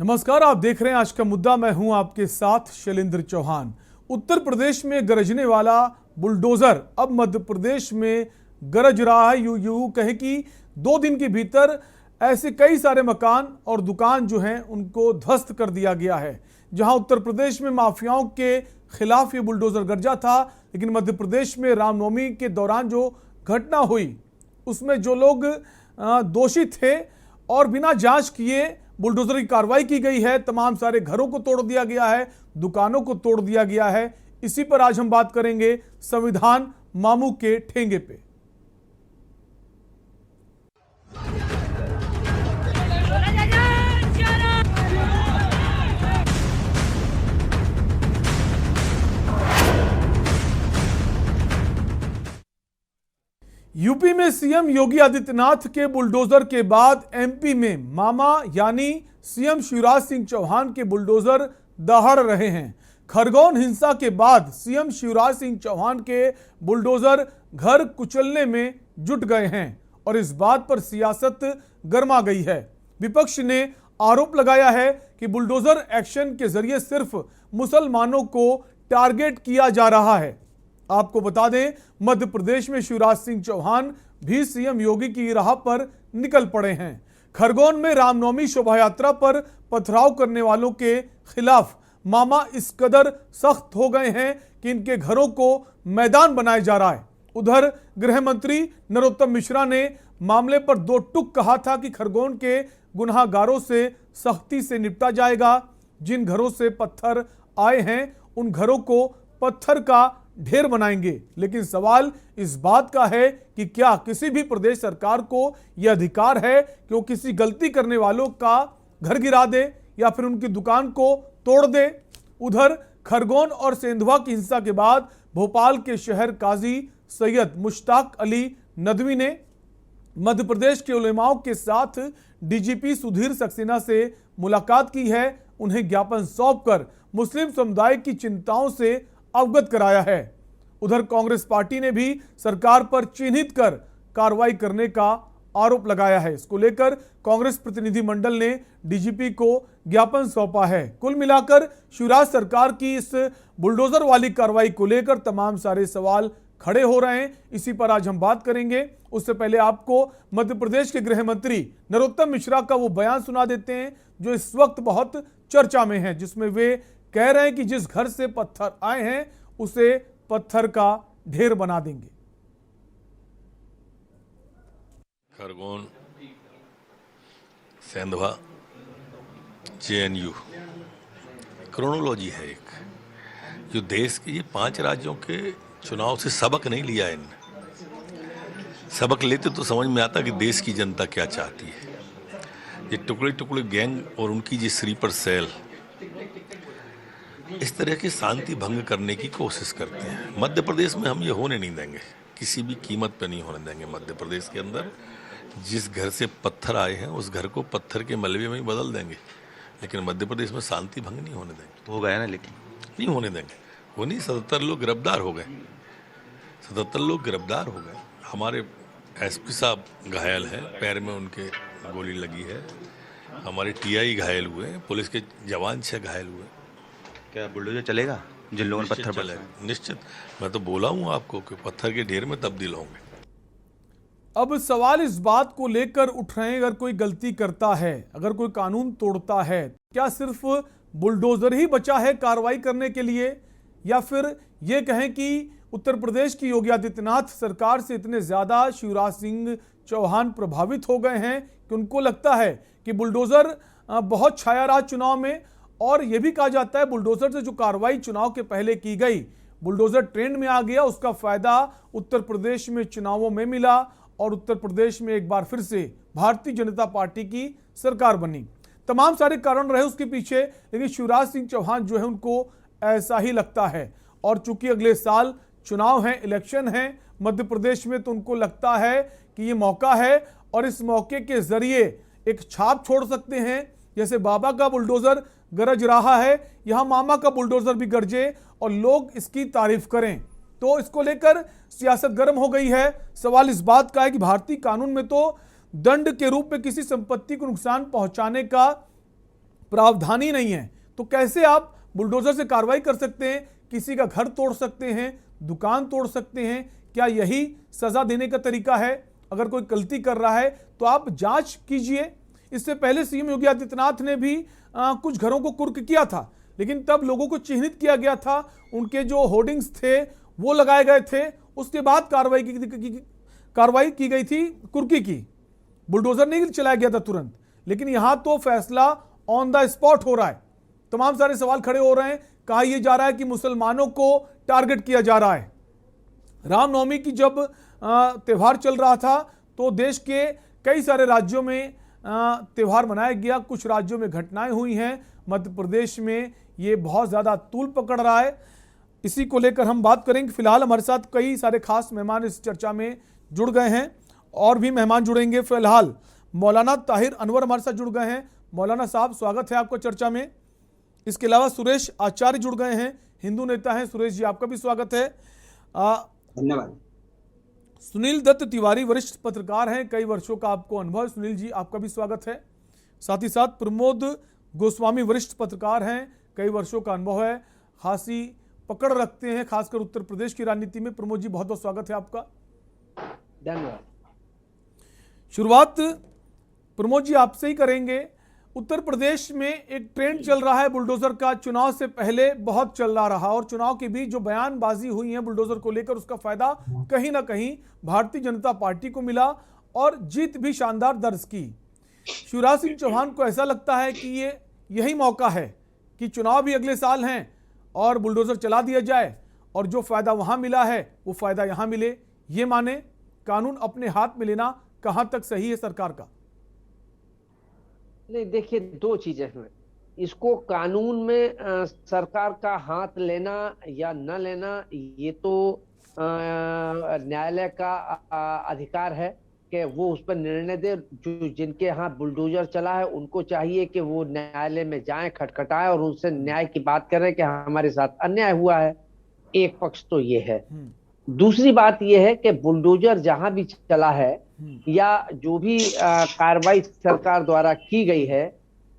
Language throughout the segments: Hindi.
नमस्कार, आप देख रहे हैं आज का मुद्दा। मैं हूं आपके साथ शैलेंद्र चौहान। उत्तर प्रदेश में गरजने वाला बुलडोजर अब मध्य प्रदेश में गरज रहा है। यूं कहे कि 2 दिन के भीतर ऐसे कई सारे मकान और दुकान जो हैं उनको ध्वस्त कर दिया गया है। जहां उत्तर प्रदेश में माफियाओं के खिलाफ ये बुलडोजर गरजा था, लेकिन मध्य प्रदेश में रामनवमी के दौरान जो घटना हुई उसमें जो लोग दोषी थे और बिना जांच किए बुलडोजर की कार्रवाई की गई है। तमाम सारे घरों को तोड़ दिया गया है, दुकानों को तोड़ दिया गया है। इसी पर आज हम बात करेंगे संविधान मामू के ठेंगे पे। यूपी में सीएम योगी आदित्यनाथ के बुलडोजर के बाद एमपी में मामा यानी सीएम शिवराज सिंह चौहान के बुलडोजर दहाड़ रहे हैं। खरगोन हिंसा के बाद सीएम शिवराज सिंह चौहान के बुलडोजर घर कुचलने में जुट गए हैं और इस बात पर सियासत गर्मा गई है। विपक्ष ने आरोप लगाया है कि बुलडोजर एक्शन के जरिए सिर्फ मुसलमानों को टारगेट किया जा रहा है। आपको बता दें, मध्य प्रदेश में शिवराज सिंह चौहान भी सीएम योगी की राह पर निकल पड़े हैं। खरगोन में रामनवमी शोभा यात्रा पर पथराव करने वालों के खिलाफ मामा इस कदर सख्त हो गए हैं कि इनके घरों को मैदान बनाया जा रहा है। उधर गृह मंत्री नरोत्तम मिश्रा ने मामले पर 2 टूक कहा था कि खरगोन के गुनाहगारों से सख्ती से निपटा जाएगा। जिन घरों से पत्थर आए हैं उन घरों को पत्थर का ढेर बनाएंगे। लेकिन सवाल इस बात का है कि क्या किसी भी प्रदेश सरकार को यह अधिकार है कि वो किसी गलती करने वालों का घर गिरा दे या फिर उनकी दुकान को तोड़ दे। उधर खरगोन और सेंधवा की हिंसा के बाद भोपाल के शहर काजी सैयद मुश्ताक अली नदवी ने मध्य प्रदेश के उलेमाओं के साथ डीजीपी सुधीर सक्सेना से मुलाकात की है। उन्हें ज्ञापन सौंपकर मुस्लिम समुदाय की चिंताओं से अवगत कराया है। उधर कांग्रेस पार्टी ने भी सरकार पर चिन्हित कर कार्रवाई करने का आरोप लगाया है। इसको लेकर कांग्रेस प्रतिनिधि मंडल ने डीजीपी को ज्ञापन सौंपा है। कुल मिलाकर शिवराज सरकार की इस बुलडोजर वाली कार्रवाई को लेकर तमाम सारे सवाल खड़े हो रहे हैं। इसी पर आज हम बात करेंगे। उससे पहले आपको मध्य प्रदेश के गृह मंत्री नरोत्तम मिश्रा का वो बयान सुना देते हैं जो इस वक्त बहुत चर्चा में है, जिसमें वे कह रहे हैं कि जिस घर से पत्थर आए हैं उसे पत्थर का ढेर बना देंगे। खरगोन, सेंधवा, जेएनयू क्रोनोलॉजी है एक, जो देश के ये 5 राज्यों के चुनाव से सबक नहीं लिया इनने। सबक लेते तो समझ में आता कि देश की जनता क्या चाहती है। ये टुकड़े टुकड़े गैंग और उनकी जो स्लीपर सेल इस तरह की शांति भंग करने की कोशिश करते हैं। मध्य प्रदेश में हम ये होने नहीं देंगे, किसी भी कीमत पे नहीं होने देंगे। मध्य प्रदेश के अंदर जिस घर से पत्थर आए हैं उस घर को पत्थर के मलबे में ही बदल देंगे, लेकिन मध्य प्रदेश में शांति भंग नहीं होने देंगे। हो गया ना, लेकिन नहीं होने देंगे। वो नहीं, 77 लोग गिरफ्तार हो गए, 77 लोग गिरफ्तार हो गए। हमारे एसपी साहब घायल हैं, पैर में उनके गोली लगी है। हमारे टीआई घायल हुए हैं, पुलिस के जवान 6 घायल हुए। क्या बुलडोजर चलेगा जिन लोगों ने पत्थर चलेगा? निश्चित। मैं तो बोला हूं आपको कि पत्थर के ढेर में तब्दील होंगे। अब सवाल इस बात को लेकर उठ रहे हैं, अगर कोई गलती करता है, अगर कोई कानून तोड़ता है, क्या सिर्फ बुलडोजर ही बचा है कार्रवाई करने के लिए, या फिर ये कहें कि उत्तर प्रदेश की योगी आदित्यनाथ सरकार से इतने ज्यादा शिवराज सिंह चौहान प्रभावित हो गए हैं कि उनको लगता है कि बुलडोजर बहुत छाया रहा चुनाव में। और यह भी कहा जाता है बुलडोजर से जो कार्रवाई चुनाव के पहले की गई, बुलडोजर ट्रेंड में आ गया, उसका फायदा उत्तर प्रदेश में चुनावों में मिला और उत्तर प्रदेश में एक बार फिर से भारतीय जनता पार्टी की सरकार बनी। तमाम सारे कारण रहे उसके पीछे, लेकिन शिवराज सिंह चौहान जो है उनको ऐसा ही लगता है। और चूंकि अगले साल चुनाव है, इलेक्शन है मध्य प्रदेश में, तो उनको लगता है कि ये मौका है और इस मौके के जरिए एक छाप छोड़ सकते हैं। जैसे बाबा का बुलडोजर गरज रहा है, यहां मामा का बुलडोजर भी गरजे और लोग इसकी तारीफ करें। तो इसको लेकर सियासत गर्म हो गई है। सवाल इस बात का है कि भारतीय कानून में तो दंड के रूप में किसी संपत्ति को नुकसान पहुंचाने का प्रावधान ही नहीं है तो कैसे आप बुलडोजर से कार्रवाई कर सकते हैं, किसी का घर तोड़ सकते हैं, दुकान तोड़ सकते हैं? क्या यही सजा देने का तरीका है? अगर कोई गलती कर रहा है तो आप जांच कीजिए। इससे पहले सीएम योगी आदित्यनाथ ने भी कुछ घरों को कुर्क किया था, लेकिन तब लोगों को चिन्हित किया गया था, उनके जो होर्डिंग्स थे वो लगाए गए थे, उसके बाद कार्रवाई की गई थी, कुर्की की, बुलडोजर नहीं चलाया गया था तुरंत। लेकिन यहां तो फैसला ऑन द स्पॉट हो रहा है। तमाम सारे सवाल खड़े हो रहे हैं। कहा यह जा रहा है कि मुसलमानों को टारगेट किया जा रहा है। रामनवमी की जब त्यौहार चल रहा था तो देश के कई सारे राज्यों में त्यौहार मनाया गया, कुछ राज्यों में घटनाएं हुई हैं। मध्य प्रदेश में ये बहुत ज़्यादा तूल पकड़ रहा है। इसी को लेकर हम बात करेंगे। फिलहाल हमारे साथ कई सारे खास मेहमान इस चर्चा में जुड़ गए हैं और भी मेहमान जुड़ेंगे। फिलहाल मौलाना ताहिर अनवर हमारे साथ जुड़ गए हैं। मौलाना साहब, स्वागत है आपका चर्चा में। इसके अलावा सुरेश आचार्य जुड़ गए हैं, हिंदू नेता हैं। सुरेश जी, आपका भी स्वागत है। धन्यवाद। सुनील दत्त तिवारी वरिष्ठ पत्रकार हैं, कई वर्षों का आपको अनुभव। सुनील जी, आपका भी स्वागत है। साथ ही साथ प्रमोद गोस्वामी वरिष्ठ पत्रकार हैं, कई वर्षों का अनुभव है, खासी पकड़ रखते हैं खासकर उत्तर प्रदेश की राजनीति में। प्रमोद जी, बहुत बहुत स्वागत है आपका। धन्यवाद। शुरुआत प्रमोद जी आपसे ही करेंगे। उत्तर प्रदेश में एक ट्रेंड चल रहा है बुलडोजर का, चुनाव से पहले बहुत चल रहा और चुनाव के बीच जो बयानबाजी हुई है बुलडोजर को लेकर, उसका फायदा कहीं ना कहीं भारतीय जनता पार्टी को मिला और जीत भी शानदार दर्ज की। शिवराज सिंह चौहान को ऐसा लगता है कि ये यही मौका है कि चुनाव भी अगले साल हैं और बुलडोजर चला दिया जाए और जो फायदा वहां मिला है वो फायदा यहां मिले। ये माने कानून अपने हाथ में लेना कहां तक सही है सरकार का? नहीं, देखिए, दो चीजें हैं। इसको कानून में सरकार का हाथ लेना या न लेना, ये तो न्यायालय का अधिकार है कि वो उस पर निर्णय दे। जो जिनके यहाँ बुलडोजर चला है उनको चाहिए कि वो न्यायालय में जाएं, खटखटाएं और उनसे न्याय की बात करें कि हमारे साथ अन्याय हुआ है। एक पक्ष तो ये है। दूसरी बात यह है कि बुलडोजर जहां भी चला है या जो भी कार्रवाई सरकार द्वारा की गई है,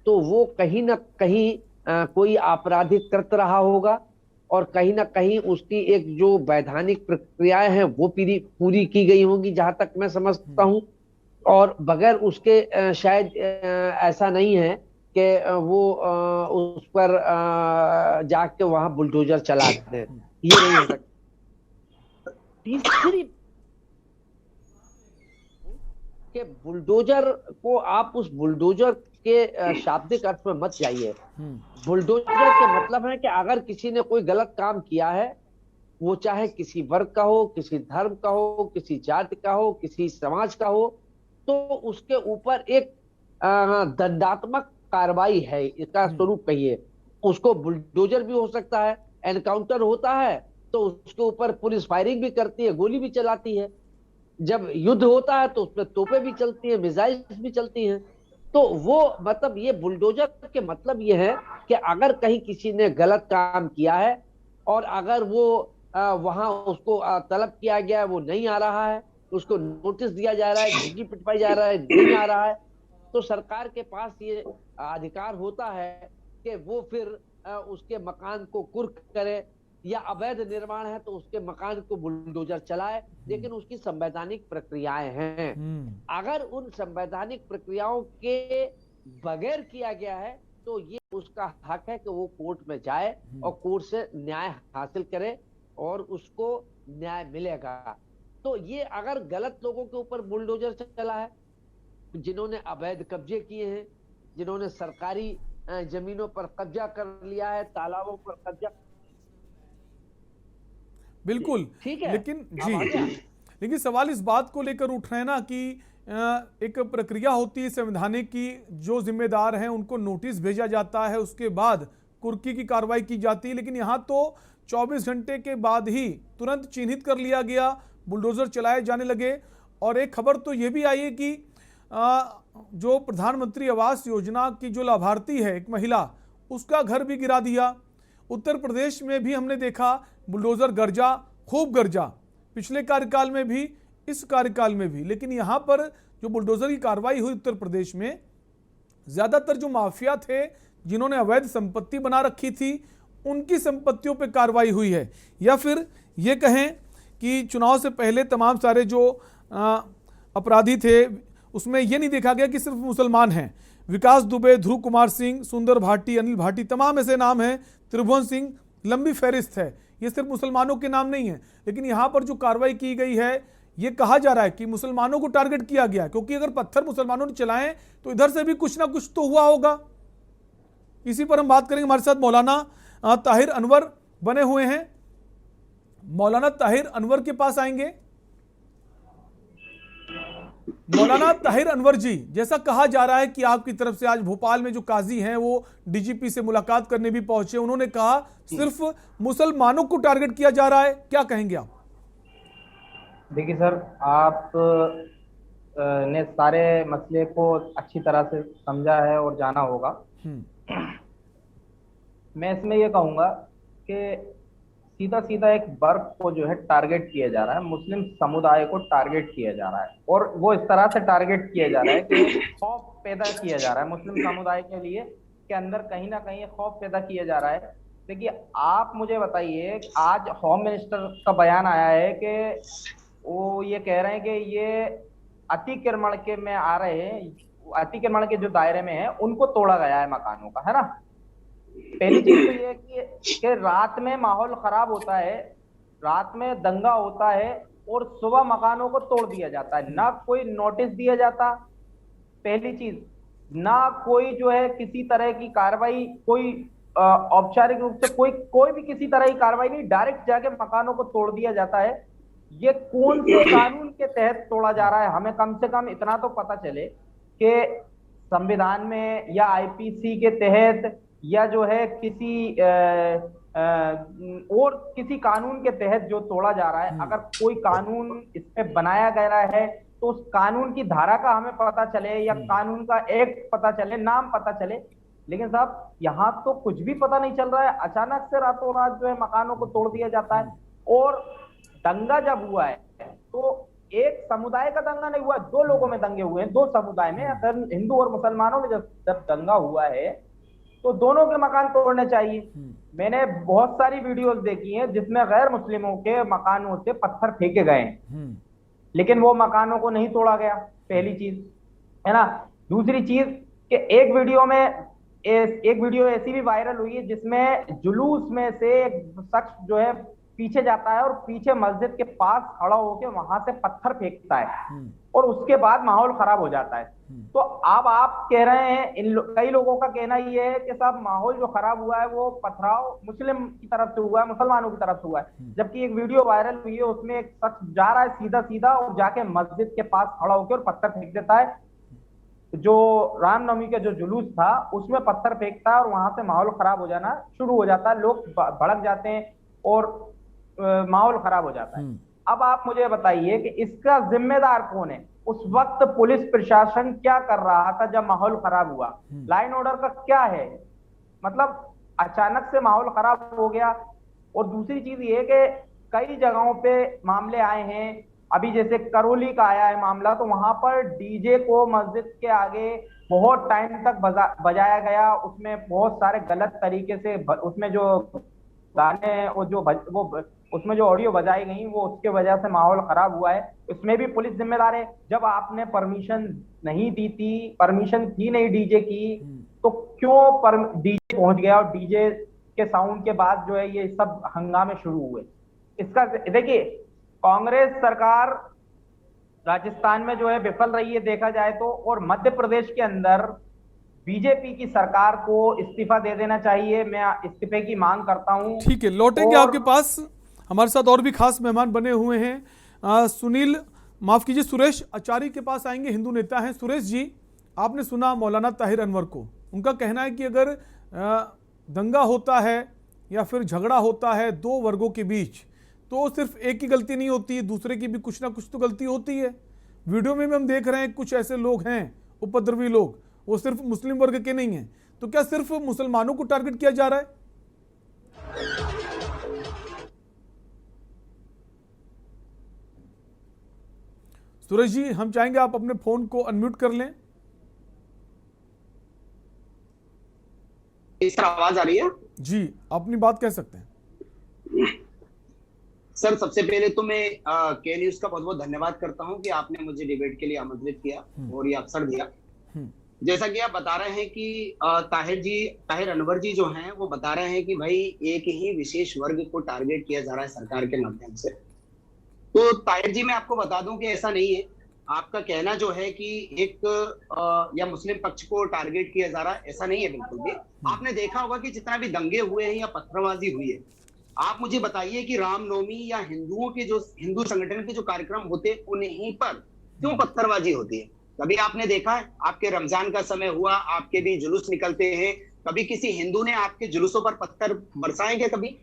तो वो कहीं ना कहीं कोई आपराधिक कृत्य रहा होगा और कहीं ना कहीं उसकी एक जो वैधानिक प्रक्रियाएं हैं वो पूरी की गई होंगी, जहां तक मैं समझता हूं। और बगैर उसके शायद ऐसा नहीं है कि वो उस पर जाके वहां बुलडोजर चला दें, ये नहीं हो सकता। तीसरी कि बुलडोजर को आप उस बुलडोजर के शाब्दिक अर्थ में मत जाइए। बुलडोजर के मतलब है कि अगर किसी ने कोई गलत काम किया है, वो चाहे किसी वर्ग का हो, किसी धर्म का हो, किसी जाति का हो, किसी समाज का हो, तो उसके ऊपर एक दंडात्मक कार्रवाई है, इसका स्वरूप कहिए। उसको बुलडोजर भी हो सकता है, एनकाउंटर होता है तो उसके ऊपर पुलिस फायरिंग भी करती है, गोली भी चलाती है। जब युद्ध होता है तो उसमें तोपें भी चलती हैं, मिसाइल्स भी चलती हैं। तो वो मतलब ये बुलडोजर के मतलब ये है कि अगर कहीं किसी ने गलत काम किया है और अगर वो वहां उसको तलब किया गया है, वो नहीं आ रहा है, उसको नोटिस दिया जा रहा है, झुग्गी पिटवाई जा रहा है, नहीं आ रहा है, तो सरकार के पास ये अधिकार होता है कि वो फिर उसके मकान को कुर्क करे, या अवैध निर्माण है तो उसके मकान को बुलडोजर चलाए। लेकिन उसकी संवैधानिक प्रक्रियाएं हैं। अगर उन संवैधानिक प्रक्रियाओं के बगैर किया गया है तो ये उसका हक है कि वो कोर्ट में जाए और कोर्ट से न्याय हासिल करे और उसको न्याय मिलेगा। तो ये अगर गलत लोगों के ऊपर बुलडोजर चला है, जिन्होंने अवैध कब्जे किए हैं, जिन्होंने सरकारी जमीनों पर कब्जा कर लिया है, तालाबों पर कब्जा, बिल्कुल ठीक है। लेकिन सवाल इस बात को लेकर उठ रहे हैं ना कि एक प्रक्रिया होती है संवैधानिक की, जो जिम्मेदार हैं उनको नोटिस भेजा जाता है, उसके बाद कुर्की की कार्रवाई की जाती है। लेकिन यहाँ तो 24 घंटे के बाद ही तुरंत चिन्हित कर लिया गया, बुलडोजर चलाए जाने लगे। और एक खबर तो ये भी आई है कि जो प्रधानमंत्री आवास योजना की जो लाभार्थी है एक महिला, उसका घर भी गिरा दिया। उत्तर प्रदेश में भी हमने देखा बुलडोजर गरजा, खूब गरजा, पिछले कार्यकाल में भी, इस कार्यकाल में भी। लेकिन यहाँ पर जो बुलडोजर की कार्रवाई हुई उत्तर प्रदेश में, ज़्यादातर जो माफिया थे, जिन्होंने अवैध संपत्ति बना रखी थी उनकी संपत्तियों पर कार्रवाई हुई है, या फिर ये कहें कि चुनाव से पहले तमाम सारे जो अपराधी थे उसमें यह नहीं देखा गया कि सिर्फ मुसलमान हैं। विकास दुबे, ध्रुव कुमार सिंह, सुंदर भाटी, अनिल भाटी, तमाम ऐसे नाम हैं, त्रिभुवन सिंह, लंबी फहरिस्त है। ये सिर्फ मुसलमानों के नाम नहीं है, लेकिन यहाँ पर जो कार्रवाई की गई है ये कहा जा रहा है कि मुसलमानों को टारगेट किया गया, क्योंकि अगर पत्थर मुसलमानों ने चलाए तो इधर से भी कुछ ना कुछ तो हुआ होगा। इसी पर हम बात करेंगे। हमारे साथ मौलाना ताहिर अनवर बने हुए हैं। मौलाना ताहिर अनवर के पास आएंगे। मौलाना ताहिर अनवर जी, जैसा कहा जा रहा है कि आपकी तरफ से आज भोपाल में जो काजी हैं वो डीजीपी से मुलाकात करने भी पहुंचे, उन्होंने कहा सिर्फ मुसलमानों को टारगेट किया जा रहा है, क्या कहेंगे आप? देखिए सर, आप ने सारे मसले को अच्छी तरह से समझा है और जाना होगा। मैं इसमें ये कहूंगा कि सीधा सीधा एक वर्ग को जो है टारगेट किया जा रहा है, मुस्लिम समुदाय को टारगेट किया जा रहा है, और वो इस तरह से टारगेट किया जा रहा है कि खौफ पैदा किया जा रहा है मुस्लिम समुदाय के लिए, के अंदर कहीं ना कहीं खौफ पैदा किया जा रहा है। देखिए, आप मुझे बताइए, आज होम मिनिस्टर का बयान आया है कि वो ये कह रहे हैं कि ये अतिक्रमण के में आ रहे हैं, अतिक्रमण के जो दायरे में है उनको तोड़ा गया है मकानों का, है ना। पहली चीज तो ये है कि रात में माहौल खराब होता है, रात में दंगा होता है और सुबह मकानों को तोड़ दिया जाता है, ना कोई नोटिस दिया जाता, पहली चीज, ना कोई जो है किसी तरह की कार्रवाई, कोई औपचारिक रूप से कोई भी किसी तरह की कार्रवाई नहीं, डायरेक्ट जाके मकानों को तोड़ दिया जाता है। ये कौन से कानून के तहत तोड़ा जा रहा है? हमें कम से कम इतना तो पता चले कि संविधान में या आईपीसी के तहत या जो है किसी और किसी कानून के तहत जो तोड़ा जा रहा है। अगर कोई कानून इसमें बनाया गया है तो उस कानून की धारा का हमें पता चले, या कानून का एक्ट पता चले, नाम पता चले। लेकिन साहब, यहाँ तो कुछ भी पता नहीं चल रहा है, अचानक से रातों रात जो है मकानों को तोड़ दिया जाता है। और दंगा जब हुआ है तो एक समुदाय का दंगा नहीं हुआ, दो लोगों में दंगे हुए हैं, दो समुदाय में, अगर हिंदू और मुसलमानों में जब दंगा हुआ है तो दोनों के मकान तोड़ने चाहिए। मैंने बहुत सारी वीडियोस देखी हैं जिसमें गैर मुस्लिमों के मकानों से पत्थर फेंके गए हैं, लेकिन वो मकानों को नहीं तोड़ा गया, पहली चीज, है ना। दूसरी चीज कि एक वीडियो ऐसी भी वायरल हुई है जिसमें जुलूस में से एक शख्स जो है पीछे जाता है और पीछे मस्जिद के पास खड़ा होकर वहां से पत्थर फेंकता है और उसके बाद माहौल खराब हो जाता है। तो अब आप कह रहे हैं, कई लोगों का कहना ये है कि साहब माहौल जो खराब हुआ है वो पथराव मुस्लिम की तरफ से हुआ है, मुसलमानों की तरफ से हुआ है। जबकि एक वीडियो वायरल हुई है, उसमें एक शख्स जा रहा है सीधा सीधा और जाके मस्जिद के पास खड़ा होकर और पत्थर फेंक देता है। जो रामनवमी का जो जुलूस था उसमें पत्थर फेंकता है और वहां से माहौल खराब हो जाना शुरू हो जाता है, लोग भड़क जाते हैं और माहौल खराब हो जाता है। अब आप मुझे बताइए कि इसका जिम्मेदार कौन है? उस वक्त पुलिस प्रशासन क्या कर रहा था जब माहौल खराब हुआ? लाइन ऑर्डर का क्या है? मतलब अचानक से माहौल खराब हो गया। और दूसरी चीज ये कि कई जगहों पे मामले आए हैं, अभी जैसे करौली का आया है मामला, तो वहां पर डीजे को मस्जिद के आगे बहुत टाइम तक बजाया गया, उसमें बहुत सारे गलत तरीके से उसमें जो गाने और वो उसमें जो ऑडियो बजाई गई वो उसके वजह से माहौल खराब हुआ है। इसमें भी पुलिस जिम्मेदार है। जब आपने परमिशन नहीं दी थी, परमिशन थी नहीं डीजे की, तो क्यों डीजे पहुंच गया और डीजे के साउंड के बाद जो है ये सब हंगामे शुरू हुए? इसका देखिए, कांग्रेस सरकार राजस्थान में जो है विफल रही है देखा जाए तो, और मध्य प्रदेश के अंदर बीजेपी की सरकार को इस्तीफा दे देना चाहिए। मैं इस्तीफे की मांग करता हूं। ठीक है, लौटेंगे आपके पास। हमारे साथ और भी खास मेहमान बने हुए हैं। सुरेश आचार्य के पास आएंगे, हिंदू नेता हैं। सुरेश जी, आपने सुना मौलाना ताहिर अनवर को, उनका कहना है कि अगर दंगा होता है या फिर झगड़ा होता है दो वर्गों के बीच, तो सिर्फ एक की गलती नहीं होती, दूसरे की भी कुछ ना कुछ तो गलती होती है। वीडियो में भी हम देख रहे हैं कुछ ऐसे लोग हैं उपद्रवी लोग, वो सिर्फ मुस्लिम वर्ग के नहीं हैं। तो क्या सिर्फ मुसलमानों को टारगेट किया जा रहा है? सुरेश जी, हम चाहेंगे आप अपने फोन को अनम्यूट कर लें। इस तरह आवाज आ रही है? जी, अपनी बात कह सकते हैं। सर, सबसे पहले तो मैं के न्यूज का बहुत बहुत धन्यवाद करता हूं कि आपने मुझे डिबेट के लिए आमंत्रित किया और ये अवसर दिया। जैसा कि आप बता रहे हैं कि ताहिर अनवर जी जो हैं वो बता रहे हैं कि भाई एक ही विशेष वर्ग को टारगेट किया जा रहा है सरकार के माध्यम से। तो ताहिर जी, मैं आपको बता दूं कि ऐसा नहीं है। आपका कहना जो है कि एक या मुस्लिम पक्ष को टारगेट किया जा रहा है, ऐसा नहीं है बिल्कुल भी। आपने देखा होगा कि जितना भी दंगे हुए हैं या पत्थरबाजी हुई है, आप मुझे बताइए कि रामनवमी या हिंदुओं के जो हिंदू संगठन के जो कार्यक्रम होते हैं उन्हीं पर क्यों पत्थरबाजी होती है? कभी आपने देखा है? आपके रमजान का समय हुआ, आपके भी जुलूस निकलते हैं, कभी किसी हिंदू ने आपके जुलूसों पर पत्थर बरसाए क्या? कभी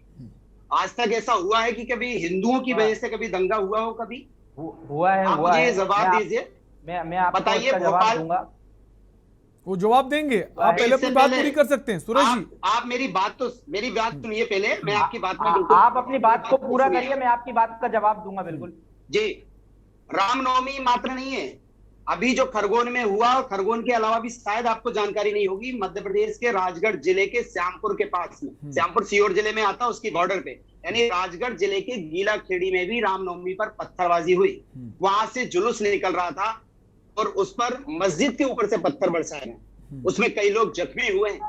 आज तक ऐसा हुआ है कि कभी हिंदुओं की वजह से कभी दंगा हुआ हो? कभी हुआ है? आप मुझे जवाब दीजिए, मैं आपको बताइए। इसका जवाब दूंगा। वो जवाब देंगे, आप पहले अपनी बात पूरी कर सकते हैं। सूरज जी, आप मेरी बात सुनिए पहले। मैं आपकी बात में आप अपनी बात को पूरा करिए, मैं आपकी बात का जवाब दूंगा। बिल्कुल जी। रामनवमी मात्र नहीं है, अभी जो खरगोन में हुआ, खरगोन के अलावा भी शायद आपको जानकारी नहीं होगी, मध्य प्रदेश के राजगढ़ जिले के श्यामपुर के पास में, श्यामपुर सीहोर जिले में आता है, उसकी बॉर्डर पे, यानी राजगढ़ जिले के गीला खेड़ी में भी रामनवमी पर पत्थरबाजी हुई। वहां से जुलूस निकल रहा था और उस पर मस्जिद के ऊपर से पत्थर बरसाए गए, उसमें कई लोग जख्मी हुए हैं।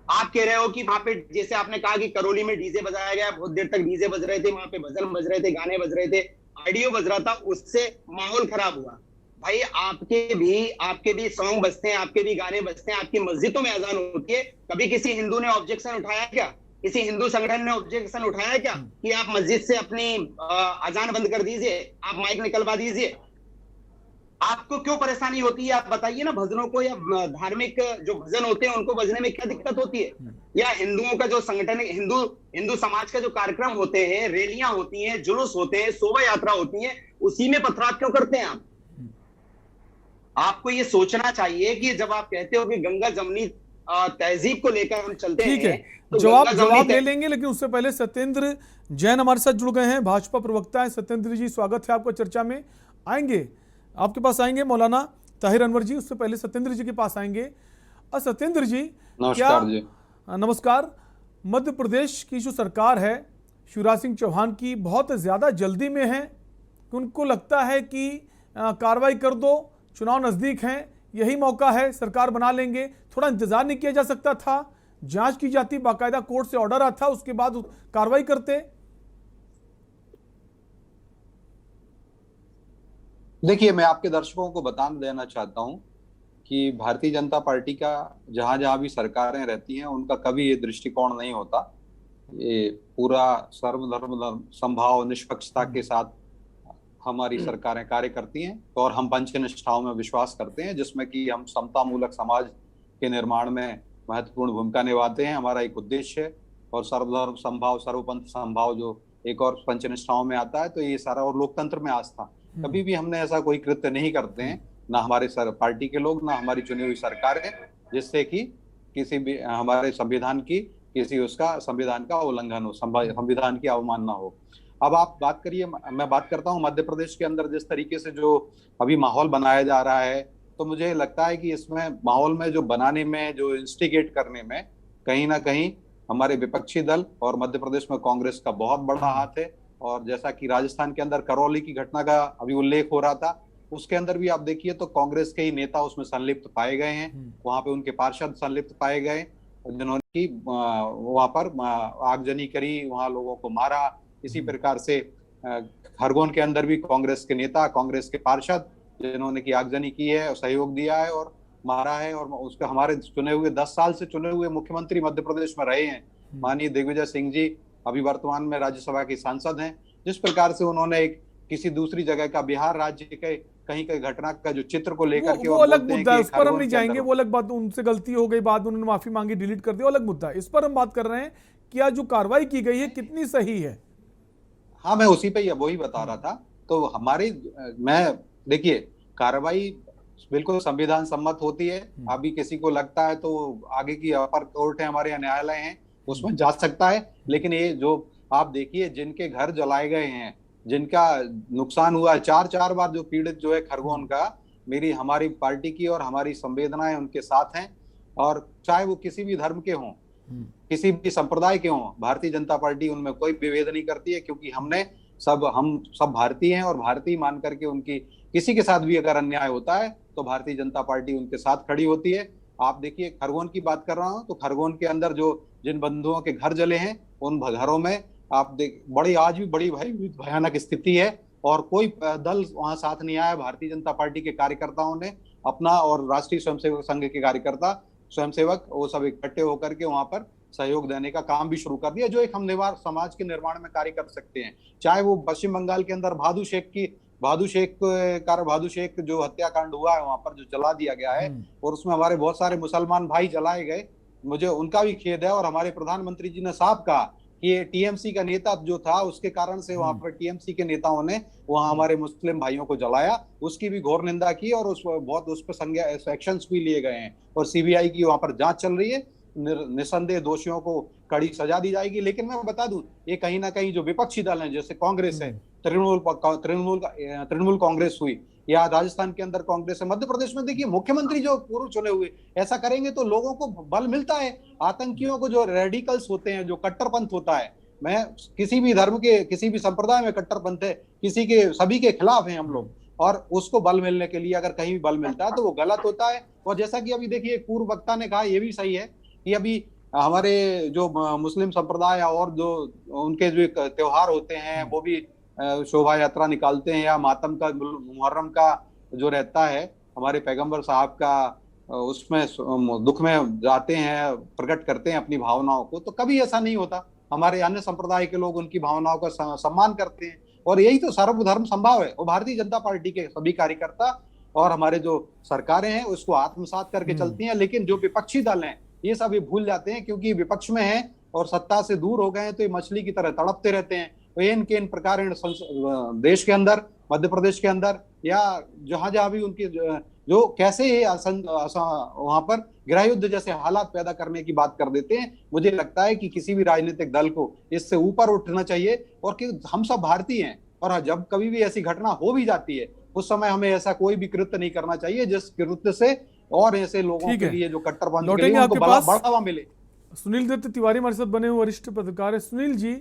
आप कह रहे हो कि वहां पे, जैसे आपने कहा कि करौली में डीजे बजाया गया, बहुत देर तक डीजे बज रहे थे, वहां पे भजन बज रहे थे, गाने बज रहे थे, ऑडियो बज रहा था, उससे माहौल खराब हुआ। भाई आपके भी सॉन्ग बजते हैं, आपके भी गाने बजते हैं, आपकी मस्जिदों में अजान होती है, कभी किसी हिंदू ने ऑब्जेक्शन उठाया क्या? किसी हिंदू संगठन ने ऑब्जेक्शन उठाया क्या कि आप मस्जिद से अपनी अजान बंद कर दीजिए, आप माइक निकलवा दीजिए? आपको क्यों परेशानी होती है? आप बताइए ना। भजनों को या धार्मिक जो भजन होते हैं उनको बजने में क्या दिक्कत होती है? या हिंदुओं का जो संगठन, हिंदू समाज का जो कार्यक्रम होते हैं, रैलियां होती हैं, जुलूस होते हैं, शोभा यात्रा होती है, उसी में पथराव क्यों करते हैं आप? आपको ये सोचना चाहिए कि जब आप कहते हो कि गंगा जमनी तहजीब को लेकर हम चलते हैं, ठीक है, तो जवाब ले लेंगे, लेकिन उससे पहले सत्येंद्र जैन हमारे साथ जुड़ गए हैं, भाजपा प्रवक्ता है। सत्येंद्र जी, स्वागत है आपका चर्चा में। आएंगे, आपके पास आएंगे मौलाना ताहिर अनवर जी, उससे पहले सत्येंद्र जी के पास आएंगे। सत्येंद्र जी, नमस्कार जी। नमस्कार। मध्य प्रदेश की जो सरकार है शिवराज सिंह चौहान की, बहुत ज़्यादा जल्दी में है कि उनको लगता है कि कार्रवाई कर दो, चुनाव नज़दीक हैं, यही मौका है, सरकार बना लेंगे। थोड़ा इंतजार नहीं किया जा सकता था? जांच की जाती, बाकायदा कोर्ट से ऑर्डर आता, उसके बाद कार्रवाई करते। देखिए, मैं आपके दर्शकों को बता देना चाहता हूं कि भारतीय जनता पार्टी का जहां जहां भी सरकारें रहती हैं, उनका कभी ये दृष्टिकोण नहीं होता। ये पूरा सर्वधर्म समभाव निष्पक्षता के साथ हमारी सरकारें कार्य करती हैं, और हम पंचनिष्ठाओं में विश्वास करते हैं, जिसमें कि हम समतामूलक समाज के निर्माण में महत्वपूर्ण भूमिका निभाते हैं। हमारा एक उद्देश्य है, और सर्वधर्म समभाव, सर्वपंथ समभाव जो एक और पंचनिष्ठाओं में आता है, तो ये सारा, और लोकतंत्र में आस्था, कभी भी हमने ऐसा कोई कृत्य नहीं करते हैं, ना हमारे पार्टी के लोग, ना हमारी चुनी हुई सरकारें, जिससे कि किसी भी हमारे संविधान का उल्लंघन हो, संविधान की अवमानना हो। अब आप बात करिए, मैं बात करता हूं मध्य प्रदेश के अंदर जिस तरीके से जो अभी माहौल बनाया जा रहा है, तो मुझे लगता है कि इसमें माहौल में जो बनाने में, जो इंस्टिगेट करने में कहीं ना कहीं हमारे विपक्षी दल और मध्य प्रदेश में कांग्रेस का बहुत बड़ा हाथ है। और जैसा कि राजस्थान के अंदर करौली की घटना का अभी उल्लेख हो रहा था, उसके अंदर भी आप देखिए तो कांग्रेस के ही नेता उसमें संलिप्त पाए गए हैं, वहां पे उनके पार्षद संलिप्त पाए गए, जिन्होंने की वहां पर आगजनी करी, वहां लोगों को मारा। इसी प्रकार से खरगोन के अंदर भी कांग्रेस के नेता, कांग्रेस के पार्षद, जिन्होंने की आगजनी की है और सहयोग दिया है और मारा है। और उसका हमारे चुने हुए 10 साल से चुने हुए मुख्यमंत्री मध्य प्रदेश में रहे हैं, माननीय दिग्विजय सिंह जी, अभी वर्तमान में राज्यसभा के सांसद हैं। जिस प्रकार से उन्होंने एक किसी दूसरी जगह का, बिहार राज्य के कहीं कहीं घटना का जो चित्र को लेकर के, वो अलग मुद्दा है, उस पर हम नहीं जाएंगे, वो अलग बात, उनसे गलती हो गई, बाद उन्होंने माफी मांगी, डिलीट कर दिया, अलग मुद्दा है। इस पर हम बात कर रहे हैं, क्या जो कार्रवाई की गई है कितनी सही है? हाँ, मैं उसी पे वही बता रहा था। तो देखिए, कार्रवाई बिल्कुल संविधान सम्मत होती है। अभी किसी को लगता है तो आगे की अपर कोर्ट है, हमारे न्यायालय हैं, उसमें जा सकता है। लेकिन ये जो आप देखिए, जिनके घर जलाए गए हैं, जिनका नुकसान हुआ है, 4 बार जो पीड़ित जो है खरगोन का, हमारी पार्टी की और हमारी संवेदनाएं उनके साथ हैं। और चाहे वो किसी भी धर्म के हों, किसी भी संप्रदाय के हों, भारतीय जनता पार्टी उनमें कोई विभेद नहीं करती है, क्योंकि हम सब भारतीय हैं और भारतीय मान करके उनकी किसी के साथ भी अगर अन्याय होता है तो भारतीय जनता पार्टी उनके साथ खड़ी होती है। आप देखिए, खरगोन की बात कर रहा हूं तो खरगोन के अंदर जिन बंधुओं के घर जले हैं, उन घरों में आप आज भी बड़ी भयानक स्थिति है और कोई दल वहां साथ नहीं आया। भारतीय जनता पार्टी के कार्यकर्ताओं ने अपना और राष्ट्रीय स्वयंसेवक संघ के कार्यकर्ता स्वयंसेवक वो सब इकट्ठे होकर के वहां पर सहयोग देने का काम भी शुरू कर दिया, जो एक हम समाज के निर्माण में कार्य कर सकते हैं। चाहे वो पश्चिम बंगाल के अंदर भादु शेख जो हत्याकांड हुआ है वहां पर, जो जला दिया गया है और उसमें हमारे बहुत सारे मुसलमान भाई जलाए गए, मुझे उनका भी खेद है। और हमारे प्रधानमंत्री जी ने साफ कहा कि ये टीएमसी का नेता जो था उसके कारण से वहां पर टीएमसी के नेताओं ने वहां हमारे मुस्लिम भाइयों को जलाया, उसकी भी घोर निंदा की और उस पर एक्शंस भी लिए गए हैं और सीबीआई की वहां पर जांच चल रही है। निसंदेह दोषियों को कड़ी सजा दी जाएगी। लेकिन मैं बता दूं, ये कहीं ना कहीं जो विपक्षी दल हैं, जैसे कांग्रेस है, तृणमूल कांग्रेस हुई, या राजस्थान के अंदर कांग्रेस है, मध्य प्रदेश में देखिए मुख्यमंत्री जो पूर्व चुने हुए ऐसा करेंगे तो लोगों को बल मिलता है। आतंकियों को, जो रेडिकल्स होते हैं, जो कट्टरपंथ होता है, मैं किसी भी धर्म के, किसी भी संप्रदाय में कट्टरपंथ है, सभी के खिलाफ हैं हम लोग, और उसको बल मिलने के लिए अगर कहीं भी बल मिलता है तो वो गलत होता है। और जैसा कि अभी देखिए पूर्व वक्ता ने कहा, ये भी सही है कि अभी हमारे जो मुस्लिम संप्रदाय और जो उनके जो त्योहार होते हैं वो भी शोभा यात्रा निकालते हैं, या मातम का, मुहर्रम का जो रहता है हमारे पैगंबर साहब का, उसमें दुख में जाते हैं, प्रकट करते हैं अपनी भावनाओं को। तो कभी ऐसा नहीं होता, हमारे अन्य संप्रदाय के लोग उनकी भावनाओं का सम्मान करते हैं और यही तो सर्वधर्म संभाव है। और भारतीय जनता पार्टी के सभी कार्यकर्ता और हमारे जो सरकारें हैं उसको आत्मसात करके चलती हैं। लेकिन जो विपक्षी दल हैं ये सब भूल जाते हैं, क्योंकि विपक्ष में हैं और सत्ता से दूर हो गए हैं तो ये मछली की तरह तड़पते रहते हैं। तो इन प्रकार देश के अंदर, मध्य प्रदेश के अंदर, या जहां भी उनके जो कैसे वहां पर गृह युद्ध जैसे हालात पैदा करने की बात कर देते हैं। मुझे लगता है कि किसी भी राजनीतिक दल को इससे ऊपर उठना चाहिए और कि हम सब भारतीय हैं, और जब कभी भी ऐसी घटना हो भी जाती है उस समय हमें ऐसा कोई भी कृत्य नहीं करना चाहिए जिस कृत्य से और ऐसे लोगों के लिए जो कट्टरपंथी के लिए उनको बढ़ावा मिले। सुनील दत्त तिवारी हमारे साथ बने हुए वरिष्ठ पत्रकार है। सुनील जी,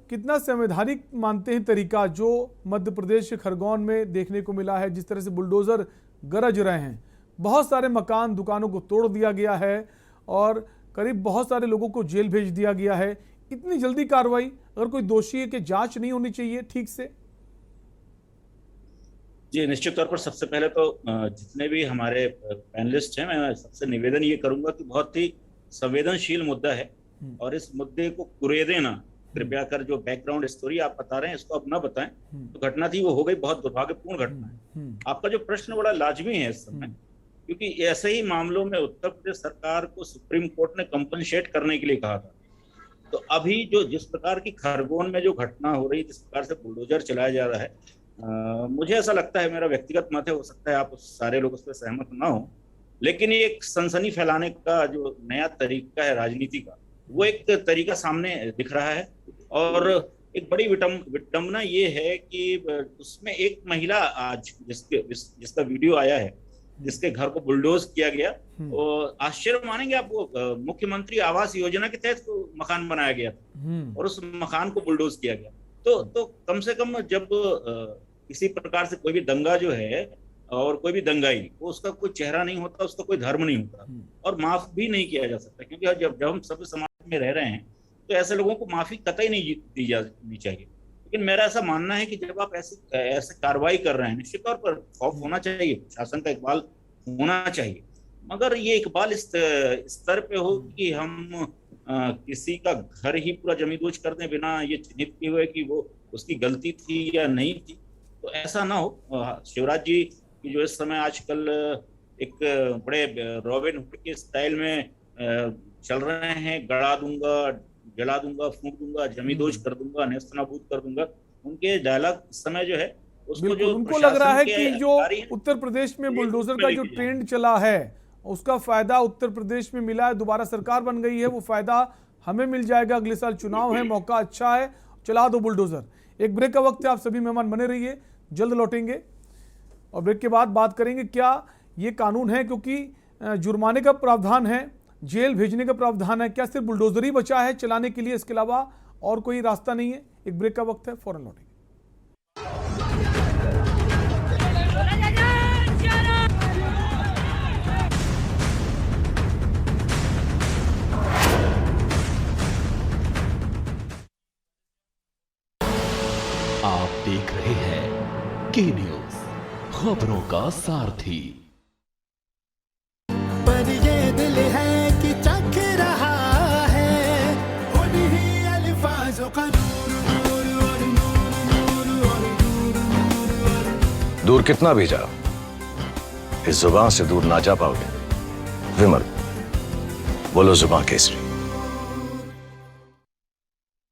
कितना संवैधानिक मानते हैं तरीका जो मध्य प्रदेश के खरगोन में देखने को मिला है, जिस तरह से बुलडोजर गरज रहे हैं, बहुत सारे मकान, दुकानों को तोड़ दिया गया है और करीब बहुत सारे लोगों को जेल भेज दिया गया है। इतनी जल्दी कार्रवाई, अगर कोई दोषी है कि जांच नहीं होनी चाहिए ठीक से? जी, निश्चित तौर पर सबसे पहले तो जितने भी हमारे पैनलिस्ट हैं, मैं सबसे निवेदन ये करूंगा कि बहुत ही संवेदनशील मुद्दा है और इस मुद्दे को कुरेदे ना, कृपया कर। जो बैकग्राउंड स्टोरी आप बता रहे हैं इसको अब ना बताएं। तो घटना थी, वो हो गई, बहुत दुर्भाग्यपूर्ण घटना है। आपका जो प्रश्न बड़ा लाजमी है इस समय, क्योंकि ऐसे ही मामलों में उत्तर प्रदेश सरकार को सुप्रीम कोर्ट ने कंपनसेट करने के लिए कहा था। तो अभी जो जिस प्रकार की खरगोन में जो घटना हो रही, जिस प्रकार से बुलडोजर चलाया जा रहा है, मुझे ऐसा लगता है, मेरा व्यक्तिगत मत है, हो सकता है आप सारे लोग उस पर सहमत ना हो, लेकिन ये एक सनसनी फैलाने का जो नया तरीका है राजनीति का, वो एक तरीका सामने दिख रहा है। और एक बड़ी विडंबना ये है कि उसमें एक महिला आज जिसका वीडियो आया है, जिसके घर को बुलडोज किया गया, और आश्चर्य मानेंगे आप, वो मुख्यमंत्री आवास योजना के तहत मकान बनाया गया था और उस मकान को बुलडोज किया गया। तो कम से कम जब किसी प्रकार से कोई भी दंगा जो है और कोई भी दंगाई, वो उसका कोई चेहरा नहीं होता, उसका कोई धर्म नहीं होता और माफ भी नहीं किया जा सकता, क्योंकि जब हम सभ्य समाज में रह रहे हैं तो ऐसे लोगों को माफी कतई नहीं दी जानी चाहिए। लेकिन मेरा ऐसा मानना है कि जब आप ऐसे कार्रवाई कर रहे हैं, निश्चित तौर पर खौफ होना चाहिए, शासन का इकबाल होना चाहिए, मगर ये इकबाल इस स्तर पे हो कि हम किसी का घर ही पूरा जमींदोज कर दें बिना ये चिन्हित किए हुए कि वो उसकी गलती थी या नहीं थी। तो ऐसा ना हो। शिवराज जी की जो इस समय आजकल एक बड़े रॉबिन हुड के स्टाइल में चल रहे हैं, गड़ा दूंगा, जला दूंगा, फूंक दूंगा, जमींदोज कर दूंगा, नेस्तनाबूद कर दूंगा, उनके डायलॉग इस समय जो है उसको जो उनको लग रहा है कि जो उत्तर प्रदेश में बुलडोजर का जो ट्रेंड चला है उसका फायदा उत्तर प्रदेश में मिला है, दोबारा सरकार बन गई है, वो फायदा हमें मिल जाएगा, अगले साल चुनाव है, मौका अच्छा है, चला दो बुलडोजर। एक ब्रेक का वक्त है, आप सभी मेहमान बने रहिए, जल्द लौटेंगे और ब्रेक के बाद बात करेंगे क्या ये कानून है, क्योंकि जुर्माने का प्रावधान है जेल भेजने का प्रावधान है। क्या सिर्फ बुलडोजर ही बचा है चलाने के लिए, इसके अलावा और कोई रास्ता नहीं है? एक ब्रेक का वक्त है, फौरन लौटेंगे। आप देख रहे हैं के न्यूज, खबरों का सारथी। पर ये दिल है कि चख रहा है उन्हीं अल्फाजों का नूर नूर और नूर नूर और नूर नूर और दूर कितना भी जाओ, इस जुबान से दूर ना जा पाओगे। विमल, बोलो जुबान केसरी।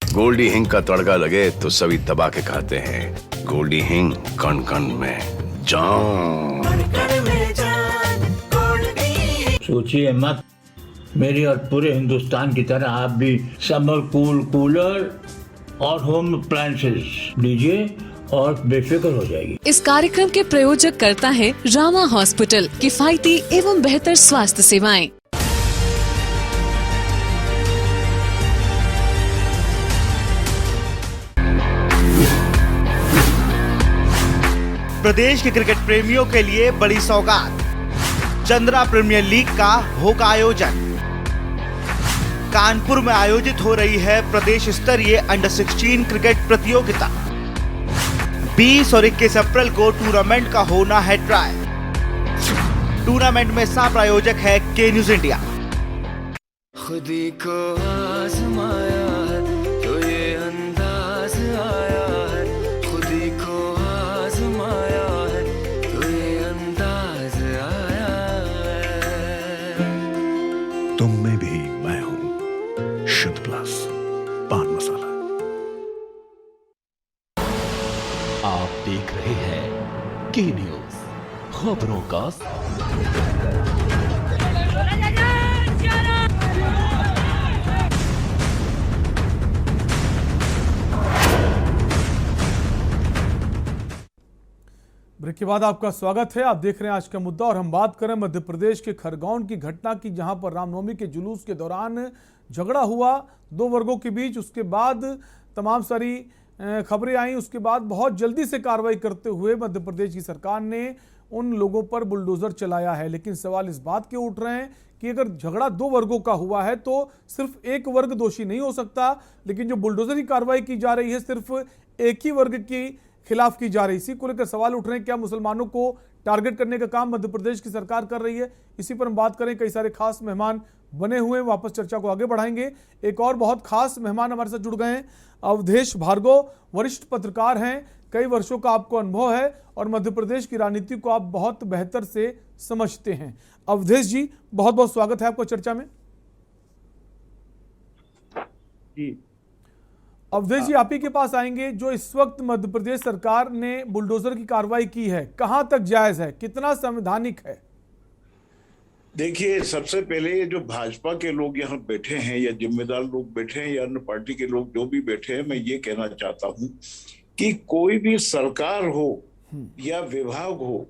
गोल्डी हिंग का तड़का लगे तो सभी दबा के खाते हैं। गोल्डी हिंग, कण कण में जान। सोचिए मत, मेरी और पूरे हिंदुस्तान की तरह आप भी समर कूल कूलर और होम अप्लायंसेस लीजिए और बेफिक्र हो जाएगी। इस कार्यक्रम के प्रायोजक करता है रामा हॉस्पिटल, किफायती एवं बेहतर स्वास्थ्य सेवाएं। प्रदेश के क्रिकेट प्रेमियों के लिए बड़ी सौगात, चंद्रा प्रीमियर लीग का होगा आयोजन। कानपुर में आयोजित हो रही है प्रदेश स्तरीय अंडर 16 क्रिकेट प्रतियोगिता। 20 और 21 अप्रैल को टूर्नामेंट का होना है ट्रायल। टूर्नामेंट में सह प्रायोजक है के न्यूज इंडिया। खुदी को आजमाया है तो ये अंदाज आया है, खुदी को आजमाया है तो ये अंदाज आया है। तुम में भी मैं हूं, शुद्ध प्लस पान मसाला। आप देख रहे हैं के न्यूज, खबरों का ब्रेक के बाद आपका स्वागत है। आप देख रहे हैं आज का मुद्दा और हम बात करें मध्य प्रदेश के खरगोन की घटना की, जहां पर रामनवमी के जुलूस के दौरान झगड़ा हुआ दो वर्गों के बीच। उसके बाद तमाम सारी खबरें आई। उसके बाद बहुत जल्दी से कार्रवाई करते हुए मध्य प्रदेश की सरकार ने उन लोगों पर बुलडोजर चलाया है। लेकिन सवाल इस बात के उठ रहे हैं कि अगर झगड़ा दो वर्गों का हुआ है तो सिर्फ एक वर्ग दोषी नहीं हो सकता, लेकिन जो बुलडोजर की कार्रवाई की जा रही है सिर्फ एक ही वर्ग की खिलाफ की जा रही। इसी को लेकर सवाल उठ रहे हैं, क्या मुसलमानों को टारगेट करने का काम मध्य प्रदेश की सरकार कर रही है? इसी पर हम बात करें। कई सारे खास मेहमान बने हुए, वापस चर्चा को आगे बढ़ाएंगे। एक और बहुत खास मेहमान हमारे साथ जुड़ गए हैं, अवधेश भार्गव, वरिष्ठ पत्रकार हैं, कई वर्षों का आपको अनुभव है और मध्य प्रदेश की राजनीति को आप बहुत बेहतर से समझते हैं। अवधेश जी, बहुत बहुत स्वागत है आपको चर्चा में। जी अवधेश जी, आप ही के पास आएंगे। जो इस वक्त मध्य प्रदेश सरकार ने बुलडोजर की कार्रवाई की है, कहां तक जायज है, कितना संवैधानिक है? देखिए, सबसे पहले ये जो भाजपा के लोग यहाँ बैठे हैं या जिम्मेदार लोग बैठे हैं या अन्य पार्टी के लोग जो भी बैठे हैं, मैं ये कहना चाहता हूँ कि कोई भी सरकार हो या विभाग हो,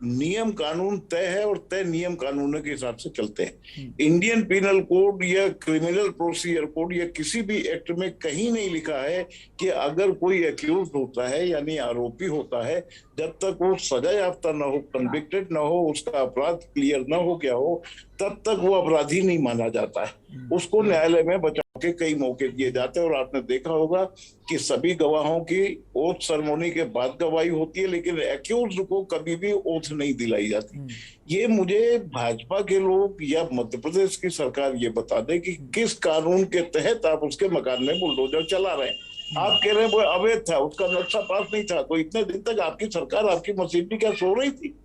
नियम कानून तय है और तय नियम कानूनों के हिसाब से चलते हैं। इंडियन पिनल कोड या क्रिमिनल प्रोसीजर कोड या किसी भी एक्ट में कहीं नहीं लिखा है कि अगर कोई एक्यूज होता है यानी आरोपी होता है, जब तक वो सजा याफ्ता ना हो, कन्विक्टेड ना हो, उसका अपराध क्लियर ना हो गया हो, तब तक वो अपराधी नहीं माना जाता है। उसको न्यायालय में बचाव के कई मौके दिए जाते हैं और आपने देखा होगा कि सभी गवाहों की ओथ सेरेमनी के बाद गवाही होती है, लेकिन एक्यूज को कभी भी ओथ नहीं दिलाई जाती। ये मुझे भाजपा के लोग या मध्य प्रदेश की सरकार ये बता दे कि किस कानून के तहत आप उसके मकान में बुलडोजर चला रहे हैं। आप कह रहे हैं वो अवैध था, उसका नक्शा पास नहीं था, तो इतने दिन तक आपकी सरकार, आपकी मशीनरी क्या सो रही थी?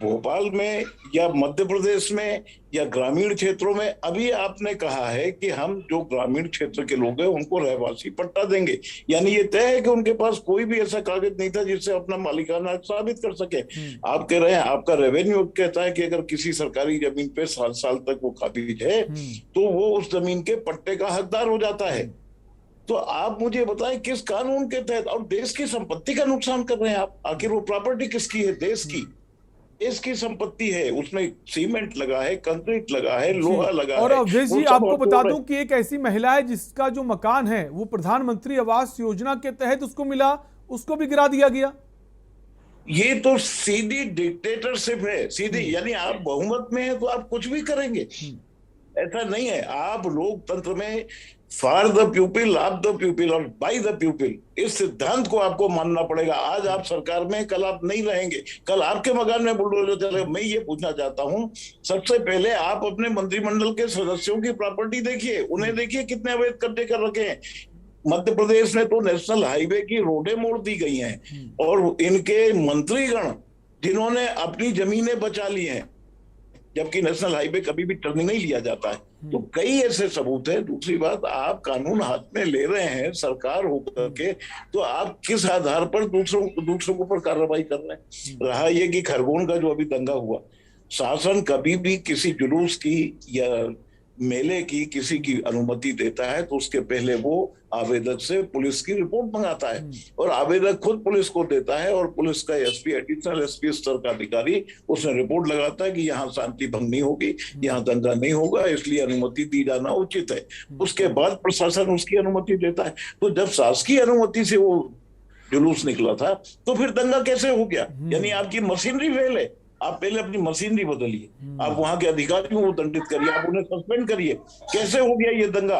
भोपाल में या मध्य प्रदेश में या ग्रामीण क्षेत्रों में अभी आपने कहा है कि हम जो ग्रामीण क्षेत्र के लोग हैं उनको रहवासी पट्टा देंगे, यानी ये तय है कि उनके पास कोई भी ऐसा कागज नहीं था जिससे अपना मालिकाना साबित कर सके। आप कह रहे हैं, आपका रेवेन्यू कहता है कि अगर किसी सरकारी जमीन पे 7 साल तक वो काबिज है तो वो उस जमीन के पट्टे का हकदार हो जाता है। तो आप मुझे बताएं किस कानून के तहत, और देश की संपत्ति का नुकसान कर रहे हैं आप। आखिर वो प्रॉपर्टी किसकी है? देश की। देश की संपत्ति है, उसमें सीमेंट लगा है, कंक्रीट लगा है, लोहा लगा और है। अवधेश जी वो सब आपको बता अप्रूव दूं कि एक ऐसी महिला है जिसका जो मकान है वो प्रधानमंत्री आवास योजना के तहत उसको मिला, उसको भी गिरा दिया गया। ये तो सीधी डिक्टेटरशिप है, सीधी। यानी आप बहुमत में हैं तो आप कुछ भी करेंगे, ऐसा नहीं है। आप लोकतंत्र में for the people, of the people और बाय द पीपल, इस सिद्धांत को आपको मानना पड़ेगा। आज आप सरकार में, कल आप नहीं रहेंगे, कल आपके मकान में बुलडोजर चलेगा। मैं ये पूछना चाहता हूं, सबसे पहले आप अपने मंत्रिमंडल के सदस्यों की प्रॉपर्टी देखिए, उन्हें देखिए कितने अवैध कब्जे कर रखे हैं। मध्य प्रदेश में तो नेशनल हाईवे की रोडें मोड़ दी गई हैं और इनके मंत्रीगण जिन्होंने अपनी जमीनें बचा ली हैं, जबकि नेशनल हाईवे कभी भी टर्निंग नहीं लिया जाता है। तो कई ऐसे सबूत हैं। दूसरी बात, आप कानून हाथ में ले रहे हैं सरकार होकर के, तो आप किस आधार पर दूसरों के ऊपर कार्रवाई कर रहे हैं? रहा ये कि खरगोन का जो अभी दंगा हुआ, शासन कभी भी किसी जुलूस की या मेले की किसी की अनुमति देता है तो उसके पहले वो आवेदक से पुलिस की रिपोर्ट मंगाता है और आवेदक खुद पुलिस को देता है और पुलिस का एसपी, एडिशनल एसपी स्तर का अधिकारी उसने रिपोर्ट लगाता है कि यहाँ शांति भंग नहीं होगी, यहाँ दंगा नहीं होगा, इसलिए अनुमति दी जाना उचित है। उसके बाद प्रशासन उसकी अनुमति देता है। तो जब शासकीय अनुमति से वो जुलूस निकला था तो फिर दंगा कैसे हो गया? यानी आपकी मशीनरी फेल है। आप पहले अपनी मशीनरी बदलिए, आप वहां के अधिकारियों को दंडित करिए, आप उन्हें सस्पेंड करिए। कैसे हो गया ये दंगा?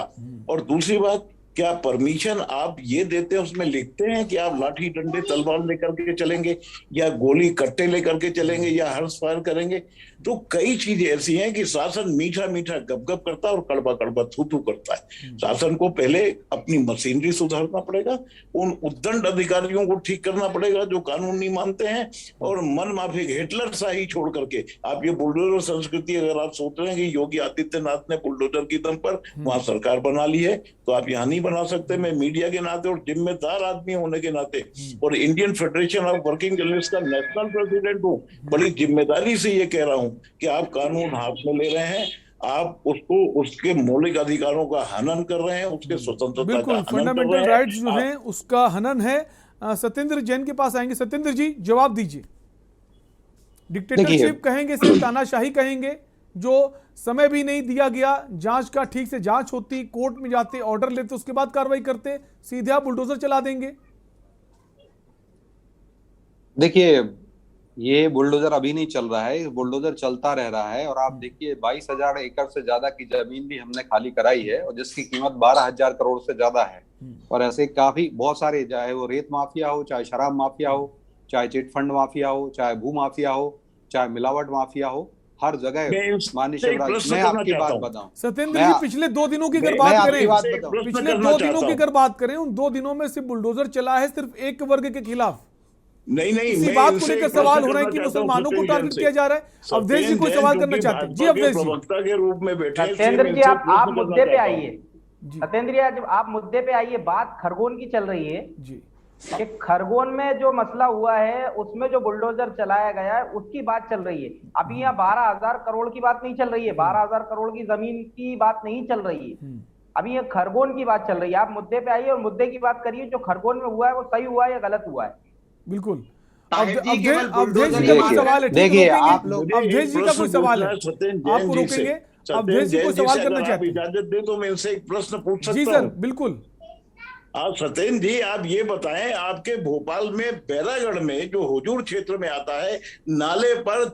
और दूसरी बात, क्या परमिशन आप ये देते हैं उसमें लिखते हैं कि आप लाठी डंडे तलवार लेकर के चलेंगे या गोली कट्टे लेकर के चलेंगे या हर्ष फायर करेंगे? तो कई चीजें ऐसी हैं कि शासन मीठा मीठा गप-गप करता है और कड़वा कड़वा थू-थू करता है। शासन को पहले अपनी मशीनरी सुधारना पड़ेगा, उन उद्दंड अधिकारियों को ठीक करना पड़ेगा जो कानून नहीं मानते हैं, और मन माफिक हिटलर शाही छोड़ करके आप ये बुलडोजर संस्कृति, अगर आप सोच रहे हैं कि योगी आदित्यनाथ ने बुलडोजर की दम पर वहां सरकार बना ली है, तो आप यहाँ नहीं बना सकते। मैं मीडिया के नाते और जिम्मेदार आदमी होने के नाते और Indian federation of working journalist का नेशनल प्रेसिडेंट हूँ, बड़ी जिम्मेदारी से ये कह रहा हूँ कि आप कानून हाथ में ले रहे हैं, आप उसको उसके मौलिक अधिकारों का हनन कर रहे हैं, उसके स्वतंत्रता का हनन कर रहे हैं। फंडामेंटल राइट्स जो हैं उसका हनन है। सत्येंद्र जैन के पास आएंगे। सत्येंद्र जी जवाब दीजिए। डिक्टेटरशिप कहेंगे, सिर्फ तानाशाही कहेंगे? जो समय भी नहीं दिया गया, जांच का ठीक से जांच होती, कोर्ट में जाते, ऑर्डर लेते, उसके बाद कार्रवाई करते, सीधे आप बुलडोजर चला देंगे? देखिए, ये बुलडोजर अभी नहीं चल रहा है, बुलडोजर चलता रह रहा है। और आप देखिए 22,000 एकड़ से ज्यादा की जमीन भी हमने खाली कराई है और जिसकी कीमत 12,000 करोड़ से ज्यादा है। और ऐसे काफी बहुत सारे, चाहे वो रेत माफिया हो, चाहे शराब माफिया हो, चाहे चिट फंड माफिया हो, चाहे भू माफिया हो, चाहे मिलावट माफिया हो, हर जगह माननीय शिवराज, मैं आपकी बात बताऊं सत्येंद्र जी, पिछले 2 दिनों की अगर बात करें, पिछले 2 दिनों की अगर बात करें, उन 2 दिनों में सिर्फ बुलडोजर चला है सिर्फ एक वर्ग के खिलाफ। नहीं, इसी बात को लेकर सवाल हो रहा है कि मुसलमानों को टारगेट किया जा रहा है। अवधेश जी को सवाल करना चाहते हैं। जी अवधेश जी, प्रवक्ता के रूप में बैठे सत्येंद्र जी, आप मुद्दे पे आइए। सत्येंद्र जी, जब आप मुद्दे पे आइए, बात खरगोन की चल रही है जी, कि खरगोन में जो मसला हुआ है उसमें जो बुलडोजर चलाया गया है उसकी बात चल रही है। अभी यहाँ 12,000 करोड़ की बात नहीं चल रही है, 12,000 करोड़ की जमीन की बात नहीं चल रही है, अभी ये खरगोन की बात चल रही है। आप मुद्दे पे आइए और मुद्दे की बात करिए, जो खरगोन में हुआ है वो सही हुआ है या गलत हुआ है? बिल्कुल। अवधेश जी का कोई सवाल है? देखिए, आप लोग, अवधेश जी का कोई सवाल है? आप रोकेंगे? अवधेश जी को सवाल करना चाहते हैं? इजाजत दे तो मैं इनसे एक प्रश्न पूछ सकता हूँ? जी सर, बिल्कुल। आप सत्येंद्र जी, आप ये बताएं, आपके भोपाल में बैरागढ़ में जो हुजूर क्षेत्र में आता है, नाले पर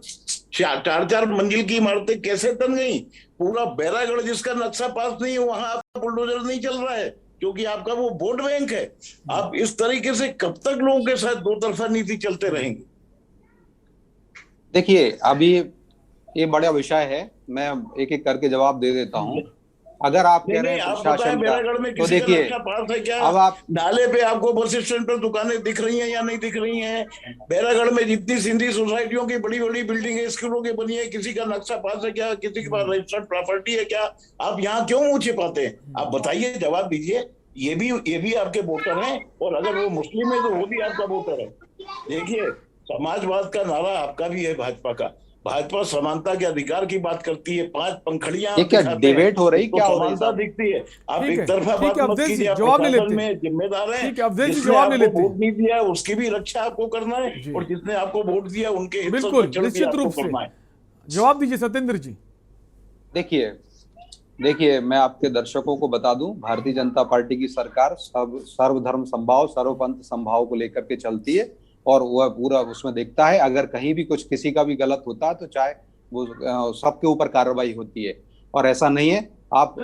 4-4 मंजिल की इमारतें कैसे तन गई? पूरा बैरागढ़ जिसका नक्शा पास नहीं है, वहां आपका बुलडोजर नहीं चल रहा है क्योंकि आपका वो वोट बैंक है। आप इस तरीके से कब तक लोगों के साथ दो तरफा नीति चलते रहेंगे? देखिए, अभी ये बड़ा विषय है, मैं एक एक करके जवाब दे देता हूँ। अगर आप कह रहे हैं प्रशासन का, तो देखिए, अब आप नाले पे आपको बस स्टैंड पर दुकानें दिख रही हैं या नहीं दिख रही हैं? बैरागढ़ में जितनी सिंधी सोसाइटियों की बड़ी बड़ी बिल्डिंगें स्कूलों की बनी है, किसी का नक्शा पास है क्या? किसी के पास रजिस्टर्ड प्रॉपर्टी है क्या? आप यहाँ क्यों मुंह छिपाते हैं? आप बताइए, जवाब दीजिए। ये भी आपके वोटर हैं, और अगर वो मुस्लिम है तो वो भी आपका वोटर है। देखिए, समाजवाद का नारा आपका भी है, भाजपा का, भाजपा समानता के अधिकार की बात करती है, 5 पंखड़ियां ये क्या डिबेट हो रही, क्या हो रही समानता दिखती है। आप ठीक एक है, तरफा ठीक बात है, मत अवधेश जी, कीजिए। आप जवाब नहीं प्रशासन लेते। में जिम्मेदार हैं। ठीक है, अवधेश जी, जिसने जवाब नहीं आपको लेते। वोट नहीं दिया उसकी भी रक्षा आपको करना है, और जिसने आपको वोट दिया उनके हित बिल्कुल, संरक्षण भी निश्चित आपको रूप से। करना है। जवाब दीजिए सत्येंद्र जी। देखिए मैं आपके दर्शकों को बता दूं, भारतीय जनता पार्टी की सरकार सर्वधर्म समभाव, सर्वपंथ समभाव को लेकर के चलती है, और वह पूरा उसमें देखता है अगर कहीं भी कुछ किसी का भी गलत होता है तो चाहे वो सबके ऊपर कार्रवाई होती है। और ऐसा नहीं है आप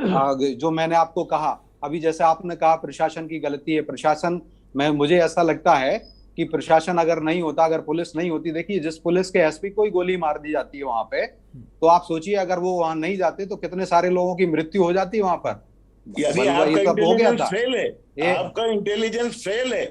जो मैंने आपको कहा अभी, जैसे आपने कहा प्रशासन की गलती है, प्रशासन में मुझे ऐसा लगता है कि प्रशासन अगर नहीं होता, अगर पुलिस नहीं होती, देखिए जिस पुलिस के एसपी को ही गोली मार दी जाती है वहां पे, तो आप सोचिए अगर वो वहां नहीं जाते तो कितने सारे लोगों की मृत्यु हो जाती है वहां पर। यानी आपका इंटेलिजेंस फेल है, आपका इंटेलिजेंस फेल है।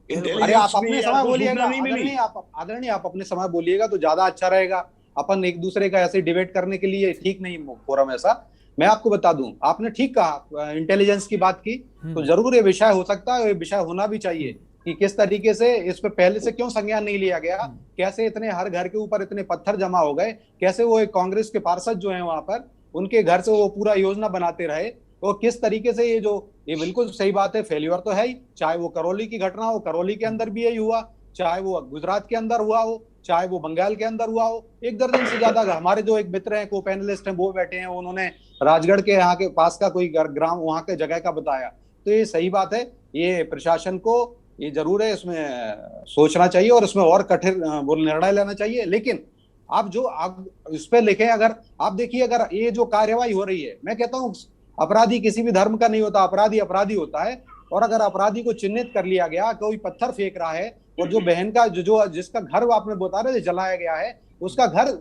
अरे आप अपने समय बोलिएगा आदरणीय, आप अपने समय बोलिएगा तो ज्यादा अच्छा रहेगा। अपन एक दूसरे का ऐसे डिबेट करने के लिए ठीक नहीं फोरम ऐसा। मैं आपको बता दूं, आपने ठीक कहा, इंटेलिजेंस की बात की, तो जरूर ये विषय हो सकता है, ये विषय होना भी चाहिए कि किस तरीके से इस पे पहले से क्यों संज्ञान नहीं लिया गया, कैसे इतने हर घर के ऊपर इतने पत्थर जमा हो गए, कैसे वो एक कांग्रेस के पार्षद जो है वहां पर उनके घर से वो पूरा योजना बनाते रहे, तो किस तरीके से ये बिल्कुल सही बात है, फेल्यूर तो है ही। चाहे वो करौली की घटना हो, करौली के अंदर भी यही हुआ, चाहे वो गुजरात के अंदर हुआ हो, चाहे वो बंगाल के अंदर हुआ हो। 1 दर्जन से ज्यादा हमारे जो एक मित्र हैं, को पैनलिस्ट हैं, वो बैठे हैं, उन्होंने राजगढ़ के यहाँ के पास का कोई ग्राम वहां के जगह का बताया। तो ये सही बात है, ये प्रशासन को ये जरूर है इसमें सोचना चाहिए और इसमें और कठिन निर्णय लेना चाहिए। लेकिन आप इस पे लिखें, अगर आप देखिए अगर ये जो कार्यवाही हो रही है, मैं कहता हूँ अपराधी किसी भी धर्म का नहीं होता, अपराधी अपराधी होता है। और अगर अपराधी को चिन्हित कर लिया गया, कोई पत्थर फेंक रहा है, और जो बहन का जो जिसका घर आपने बता रहे थे जलाया गया है, उसका घर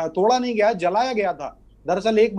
तोड़ा नहीं गया, जलाया गया था। दरअसल एक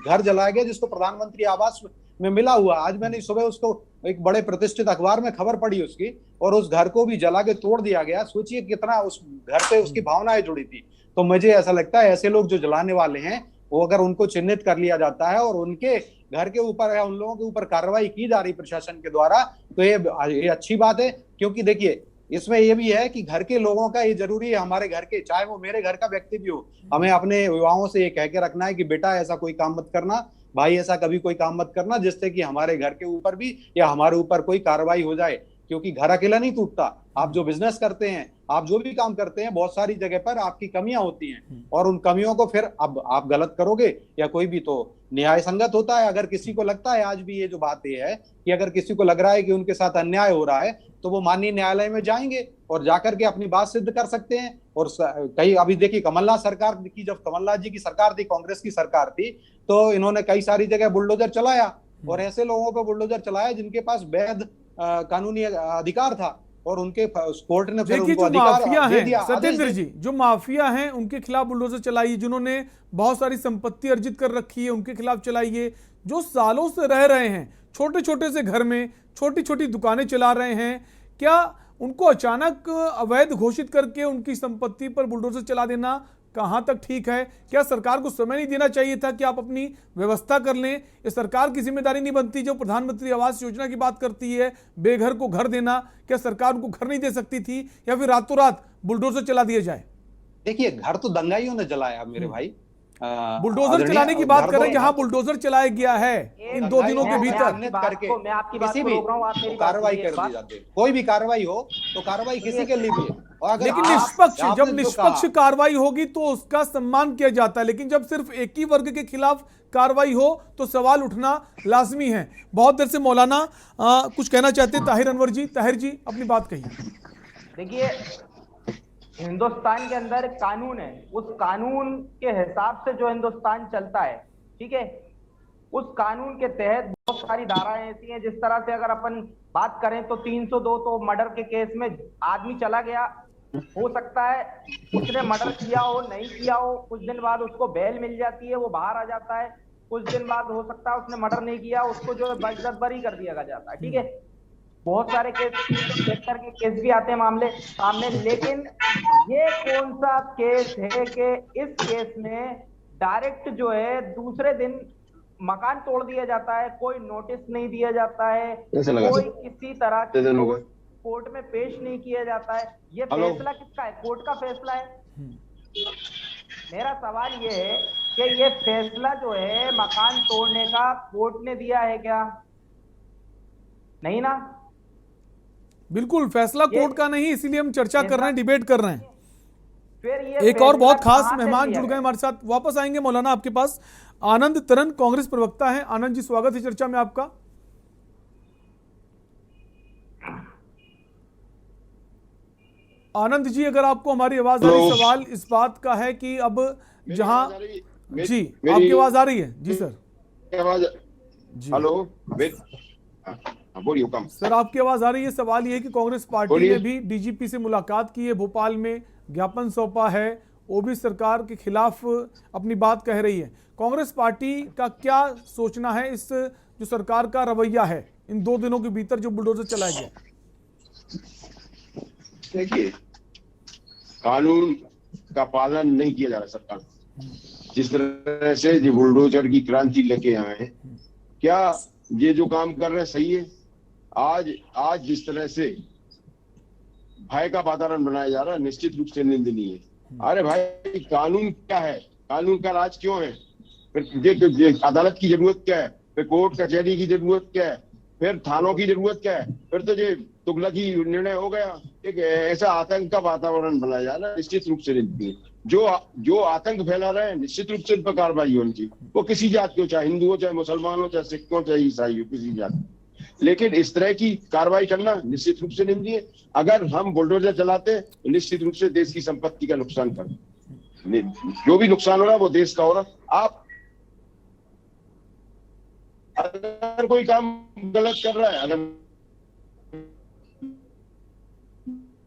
घर जलाया गया जिसको प्रधानमंत्री आवास में मिला हुआ। आज मैंने सुबह उसको एक बड़े प्रतिष्ठित अखबार में खबर पड़ी उसकी, और उस घर को भी जला के तोड़ दिया गया। सोचिए कितना उस घर से उसकी भावनाएं जुड़ी थी। तो मुझे ऐसा लगता है ऐसे लोग जो जलाने वाले हैं, वो अगर उनको चिन्हित कर लिया जाता है और उनके घर के ऊपर या उन लोगों के ऊपर कार्रवाई की जा रही प्रशासन के द्वारा, तो ये अच्छी बात है। क्योंकि देखिए इसमें ये भी है कि घर के लोगों का ये जरूरी है, हमारे घर के, चाहे वो मेरे घर का व्यक्ति भी हो, हमें अपने युवाओं से ये कह के रखना है कि बेटा ऐसा कोई काम मत करना, भाई ऐसा कभी कोई काम मत करना जिससे कि हमारे घर के ऊपर भी या हमारे ऊपर कोई कार्रवाई हो जाए। क्योंकि घर अकेला नहीं टूटता। आप जो बिजनेस करते हैं, आप जो भी काम करते हैं, बहुत सारी जगह पर आपकी कमियां होती हैं, और उन कमियों को फिर अब आप गलत करोगे या कोई भी, तो न्याय संगत होता है। अगर किसी को लगता है, आज भी ये जो बात ये है कि अगर किसी को लग रहा है कि उनके साथ अन्याय हो रहा है, तो वो माननीय न्यायालय में जाएंगे और जाकर के अपनी बात सिद्ध कर सकते हैं। और कई अभी देखिए कमलनाथ सरकार की, जब कमलनाथ जी की सरकार थी, कांग्रेस की सरकार थी, तो इन्होंने कई सारी जगह बुलडोजर चलाया, और ऐसे लोगों पर बुलडोजर चलाया जिनके पास वैध कानूनी अधिकार था, और उनके कोर्ट ने फिर उनको अधिकार दे दिया। सत्येंद्र जी, जो माफिया हैं उनके खिलाफ बुलडोजर चलाइए, जिन्होंने बहुत सारी संपत्ति अर्जित कर रखी है उनके खिलाफ चलाइए, जो सालों से रह रहे हैं छोटे छोटे से घर में, छोटी छोटी दुकानें चला रहे हैं, क्या उनको अचानक अवैध घोषित करके उनकी संपत्ति पर बुलडोजर चला देना कहां तक ठीक है? क्या सरकार को समय नहीं देना चाहिए था कि आप अपनी व्यवस्था कर लें? ये सरकार की जिम्मेदारी नहीं बनती? जो प्रधानमंत्री आवास योजना की बात करती है, बेघर को घर देना, क्या सरकार उनको घर नहीं दे सकती थी, या फिर रातों रात बुलडोजर चला दिया जाए? देखिए घर तो दंगाइयों ने जलाया मेरे भाई। बुलडोजर चलाने की बात करें, जहां बुलडोजर चलाया गया है इन 2 दिनों के भीतर, करके किसी भी कार्रवाई कर दी जाती है। कोई भी कार्रवाई हो तो कार्रवाई किसी के लिए भी है, लेकिन निष्पक्ष, जब निष्पक्ष कार्रवाई होगी तो उसका सम्मान किया जाता है। लेकिन जब सिर्फ एक ही वर्ग के खिलाफ कार्रवाई हो तो सवाल उठना लाजमी है। बहुत देर से मौलाना कुछ कहना चाहते हैं। ताहिर अनवर जी, ताहिर जी अपनी बात कहिए। देखिए हिंदुस्तान के अंदर एक कानून है, उस कानून के हिसाब से जो हिंदुस्तान चलता है, ठीक है, उस कानून के तहत बहुत सारी धाराएं ऐसी हैं, जिस तरह से अगर अपन बात करें तो 302 तो मर्डर के केस में आदमी चला गया, हो सकता है उसने मर्डर किया हो, नहीं किया हो, कुछ दिन बाद उसको बेल मिल जाती है, वो बाहर आ जाता है, कुछ दिन बाद हो सकता है उसने मर्डर नहीं किया, उसको जो है बरी कर दिया जाता है, ठीक है। बहुत सारे केस के केस भी आते हैं मामले सामने, लेकिन ये कौन सा केस है कि इस केस में डायरेक्ट जो है दूसरे दिन मकान तोड़ दिया जाता है, कोई नोटिस नहीं दिया जाता है, कोई किसी तरह कोर्ट में पेश नहीं किया जाता है। ये फैसला किसका है? कोर्ट का फैसला है। मेरा सवाल ये है कि ये फैसला जो है मकान तोड़ने का कोर्ट ने दिया है क्या? नहीं ना? बिल्कुल, फैसला कोर्ट का नहीं, इसीलिए हम चर्चा कर रहे हैं, डिबेट कर रहे हैं। फिर ये एक और बहुत खास कहां से मेहमान लिया जुड़ गए गया? हमारे साथ, वापस आएंगे मौलाना आपके पास। आनंद तरन कांग्रेस प्रवक्ता हैं। आनंद जी, स्वागत है चर्चा में आपका। आनंद जी, अगर आपको हमारी आवाज आ रही, सवाल इस बात का है कि अब जहां जी आपकी आवाज आ रही है। जी सर, आवाज हेलो, बोलिए हुकम सर, आपकी आवाज आ रही है। सवाल ये है कि कांग्रेस पार्टी ने भी डीजीपी से मुलाकात की है, भोपाल में ज्ञापन सौंपा है, वो भी सरकार के खिलाफ अपनी बात कह रही है। कांग्रेस पार्टी का क्या सोचना है इस जो सरकार का रवैया है इन 2 दिनों के भीतर जो बुलडोजर चलाया गया? देखिए, कानून का पालन नहीं किया जा रहा सरकार। जिस तरह से ये बुलडोजर की क्रांति लेके आए हैं, क्या ये जो काम कर रहे हैं सही है? आज जिस तरह से भय का वातावरण बनाया जा रहा है, निश्चित रूप से निंदनीय है। अरे भाई, कानून क्या है? कानून का राज क्यों है? फिर अदालत की जरूरत क्या है? फिर कोर्ट कचहरी की जरूरत क्या है? फिर थानों की जरूरत क्या है? फिर तो ये तुगलकी निर्णय हो गया। एक ऐसा आतंक का वातावरण बनाया जा रहा है, निश्चित रूप से निंदनीय। जो आतंक फैला रहे हैं, निश्चित रूप से इन पर कार्रवाई होनी चाहिए। वो किसी जात के हो, चाहे हिंदू हो, चाहे मुसलमान हो, चाहे सिख हो, चाहे ईसाई हो, किसी जात। लेकिन इस तरह की कार्रवाई करना निश्चित रूप से निंदनीय। अगर हम बुलडोजर चलाते हैं तो निश्चित रूप से देश की संपत्ति का नुकसान कर, जो भी नुकसान हो रहा है वो देश का हो रहा। आप अगर कोई काम गलत कर रहा है, अगर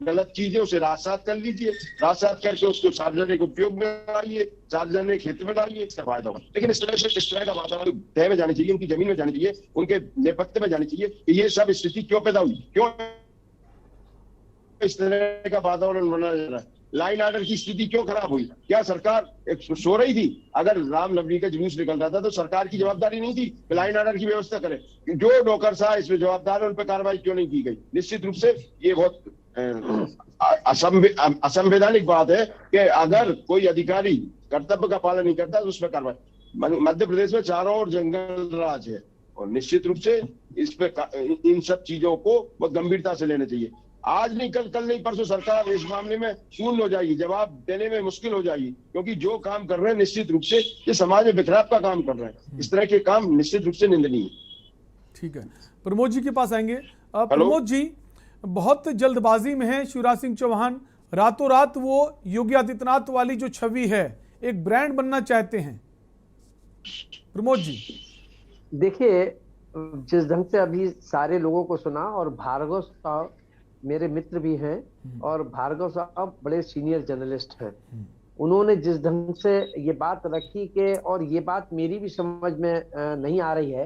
गलत चीज है, उसे राजसात कर लीजिए, राजसात करके उसको सार्वजनिक उपयोग में डालिए, सार्वजनिक हित में डालिए, इसका फायदा होगा। लेकिन इस तरह का वातावरण तय में जानी चाहिए, उनकी जमीन में जानी चाहिए, उनके नेपथ्य में जानी चाहिए कि ये सब स्थिति क्यों पैदा हुई, क्यों इस तरह का वातावरण बनाया जा रहा है, लाइन ऑर्डर की स्थिति क्यों खराब हुई। क्या सरकार सो रही थी? अगर रामनवमी का जुलूस निकल रहा था तो सरकार की जवाबदारी नहीं थी कि लाइन ऑर्डर की व्यवस्था करे? जो नौकरशाह इसमें जवाबदार है, उन पर कार्रवाई क्यों नहीं की गई? निश्चित रूप से ये बहुत असंवैधानिक बात है कि अगर कोई अधिकारी कर्तव्य का पालन नहीं करता तो उस पर कार्रवाई। मध्य प्रदेश में चारों ओर जंगल राज है और निश्चित रूप से इस पे इन सब चीजों को बहुत गंभीरता से लेना चाहिए। आज नहीं, कल नहीं, परसों सरकार इस मामले में शून्य हो जाएगी, जवाब देने में मुश्किल हो जाएगी, क्योंकि जो काम कर रहे हैं निश्चित रूप से ये समाज में बिखराव का काम कर रहे हैं। इस तरह के काम निश्चित रूप से निंदनीय है। ठीक है, प्रमोद जी के पास आएंगे। प्रमोद जी, बहुत जल्दबाजी में है शिवराज सिंह चौहान, रातों रात वो योगी आदित्यनाथ वाली जो छवि है एक ब्रांड बनना चाहते हैं। प्रमोद जी, देखिए, जिस ढंग से अभी सारे लोगों को सुना, और भार्गव साहब मेरे मित्र भी हैं और भार्गव साहब बड़े सीनियर जर्नलिस्ट हैं, उन्होंने जिस ढंग से ये बात रखी कि, और ये बात मेरी भी समझ में नहीं आ रही है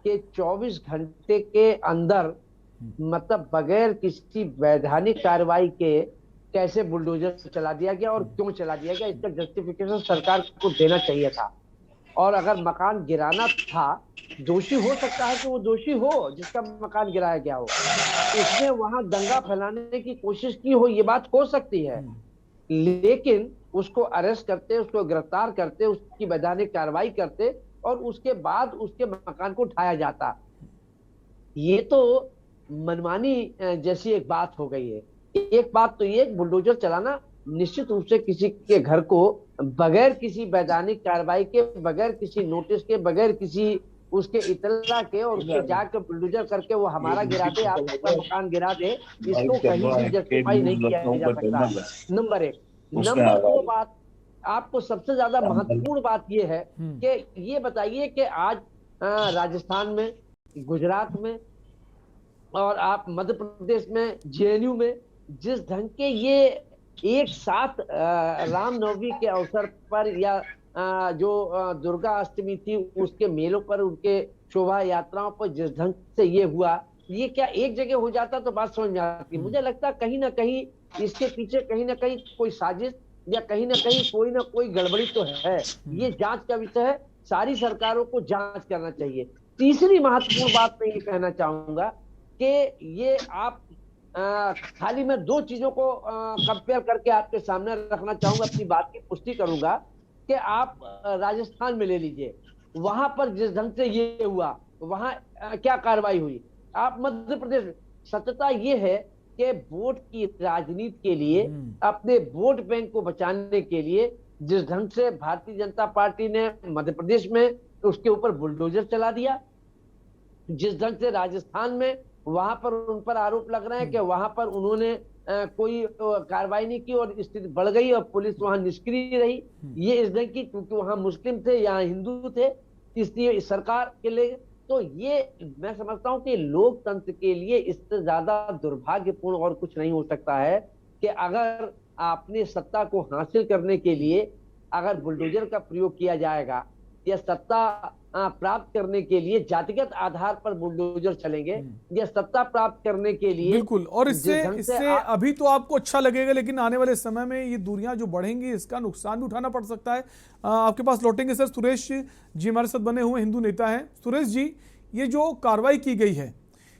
कि 24 घंटे के अंदर, मतलब बगैर किसी वैधानिक कार्रवाई के कैसे बुलडोजर चला दिया गया और क्यों चला दिया गया, इसका जस्टिफिकेशन सरकार को देना चाहिए था। और अगर मकान गिराना था, दोषी हो सकता है कि वो दोषी हो जिसका मकान गिराया गया हो, उसने वहां दंगा फैलाने की कोशिश की हो, ये बात हो सकती है, लेकिन उसको अरेस्ट करते, उसको गिरफ्तार करते, उसकी वैधानिक कार्रवाई करते और उसके बाद उसके मकान को उठाया जाता। ये तो मनमानी जैसी एक बात हो गई है। एक बात तो ये, बुलडोजर चलाना निश्चित रूप से किसी के घर को बगैर किसी वैधानिक कार्रवाई के, बगैर किसी नोटिस के, बगैर किसी उसके इतला के, और उसके जाकर बुलडोजर करके वो हमारा गिरा दे, आपका मकान गिरा दे, इसको कहीं भी जस्टिफाई नहीं किया जा सकता। नंबर 1। नंबर 2 बात, आपको सबसे ज्यादा महत्वपूर्ण बात ये है कि ये बताइए कि आज राजस्थान में, गुजरात में और आप मध्य प्रदेश में, जेएनयू में जिस ढंग के ये एक साथ रामनवमी के अवसर पर या जो दुर्गा अष्टमी थी उसके मेलों पर, उनके शोभा यात्राओं पर जिस ढंग से ये हुआ, ये क्या एक जगह हो जाता तो बात समझ में आती। मुझे लगता कहीं ना कहीं इसके पीछे कहीं ना कहीं कोई साजिश या कहीं ना कहीं कोई ना कोई गड़बड़ी तो है। ये जांच का विषय है, सारी सरकारों को जांच करना चाहिए। तीसरी महत्वपूर्ण बात मैं ये कहना चाहूंगा कि ये आप खाली मैं 2 चीजों को कंपेयर करके आपके सामने रखना चाहूंगा, अपनी बात की पुष्टि करूंगा कि आप राजस्थान में ले लीजिए, वहां पर जिस ढंग से ये हुआ, वहां क्या कार्रवाई हुई। आप मध्य प्रदेश, सत्यता ये है कि वोट की राजनीति के लिए, अपने वोट बैंक को बचाने के लिए जिस ढंग से भारतीय जनता पार्टी ने मध्य प्रदेश में उसके ऊपर बुलडोजर चला दिया, जिस ढंग से राजस्थान में वहां पर उन पर आरोप लग रहे हैं कि वहां पर उन्होंने कोई कार्रवाई नहीं की और स्थिति बढ़ गई और पुलिस वहां निष्क्रिय रही, ये इस ढंग की, क्योंकि वहां मुस्लिम थे, यहाँ हिंदू थे, इसलिए सरकार के लिए, तो ये मैं समझता हूं कि लोकतंत्र के लिए इससे ज्यादा दुर्भाग्यपूर्ण और कुछ नहीं हो सकता है कि अगर अपनी सत्ता को हासिल करने के लिए अगर बुलडोजर का प्रयोग किया जाएगा या सत्ता प्राप्त करने के लिए जातिगत आधार पर बुलडोजर चलेंगे, या सत्ता प्राप्त करने के लिए। बिल्कुल, और इससे अभी तो आपको अच्छा लगेगा, लेकिन आने वाले समय में ये दूरियां जो बढ़ेंगी इसका नुकसान भी उठाना पड़ सकता है। आपके पास लौटेंगे सर। सुरेश जी हमारे साथ बने हुए हिंदू नेता हैं। सुरेश जी, ये जो कार्रवाई की गई है,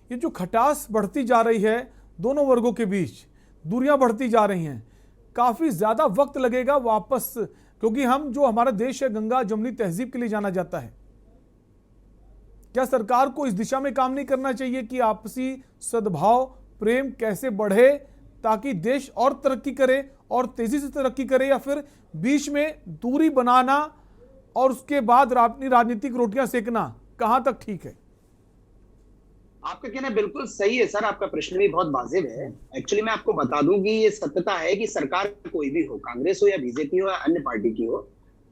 ये जो खटास बढ़ती जा रही है दोनों वर्गों के बीच, दूरियां बढ़ती जा रही हैं, काफी ज्यादा वक्त लगेगा वापस, क्योंकि हम जो हमारा देश है गंगा जमुनी तहजीब के लिए जाना जाता है। क्या सरकार को इस दिशा में काम नहीं करना चाहिए कि आपसी सद्भाव प्रेम कैसे बढ़े ताकि देश और तरक्की करे और तेजी से तरक्की करे, या फिर बीच में दूरी बनाना और उसके बाद अपनी राजनीतिक रोटियां सेकना, कहां तक ठीक है? आपका कहना बिल्कुल सही है सर, आपका प्रश्न भी बहुत वाजिब है। एक्चुअली मैं आपको बता दूं कि ये सत्यता है कि सरकार कोई भी हो, कांग्रेस हो या बीजेपी हो या अन्य पार्टी की हो,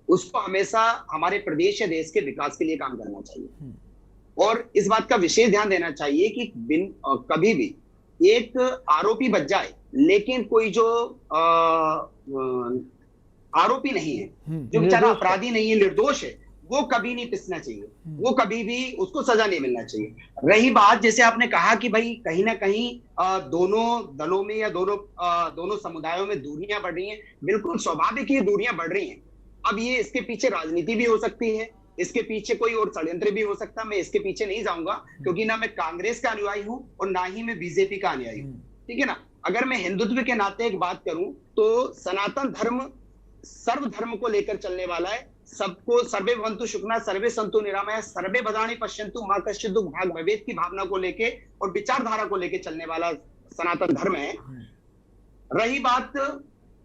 उसको हमेशा हमारे प्रदेश या देश के विकास के लिए काम करना चाहिए और इस बात का विशेष ध्यान देना चाहिए कि कभी भी एक आरोपी बच जाए, लेकिन कोई जो आरोपी नहीं है, जो बेचारा अपराधी नहीं है, निर्दोष है, वो कभी नहीं पिसना चाहिए, वो कभी भी उसको सजा नहीं मिलना चाहिए। रही बात, जैसे आपने कहा कि भाई कहीं ना कहीं दोनों दलों में या दोनों समुदायों में दूरियां बढ़ रही हैं, बिल्कुल स्वाभाविक ही दूरियां बढ़ रही हैं। अब ये इसके पीछे राजनीति भी हो सकती है, इसके पीछे कोई और षड्यंत्र भी हो सकता है, मैं इसके पीछे नहीं जाऊंगा क्योंकि ना मैं कांग्रेस का अनुयायी हूं और ना ही मैं बीजेपी का अनुयायी हूं, ठीक है ना। अगर मैं हिंदुत्व के नाते एक बात करूं तो सनातन धर्म सर्व धर्म को लेकर चलने वाला है, सबको सर्वे भवन्तु सुखिनः सर्वे सन्तु निरामया सर्वे भद्राणि पश्यन्तु मा कश्चित् दुःख भाग् भवेत् की भावना को लेके और विचारधारा को लेके चलने वाला सनातन धर्म है। रही बात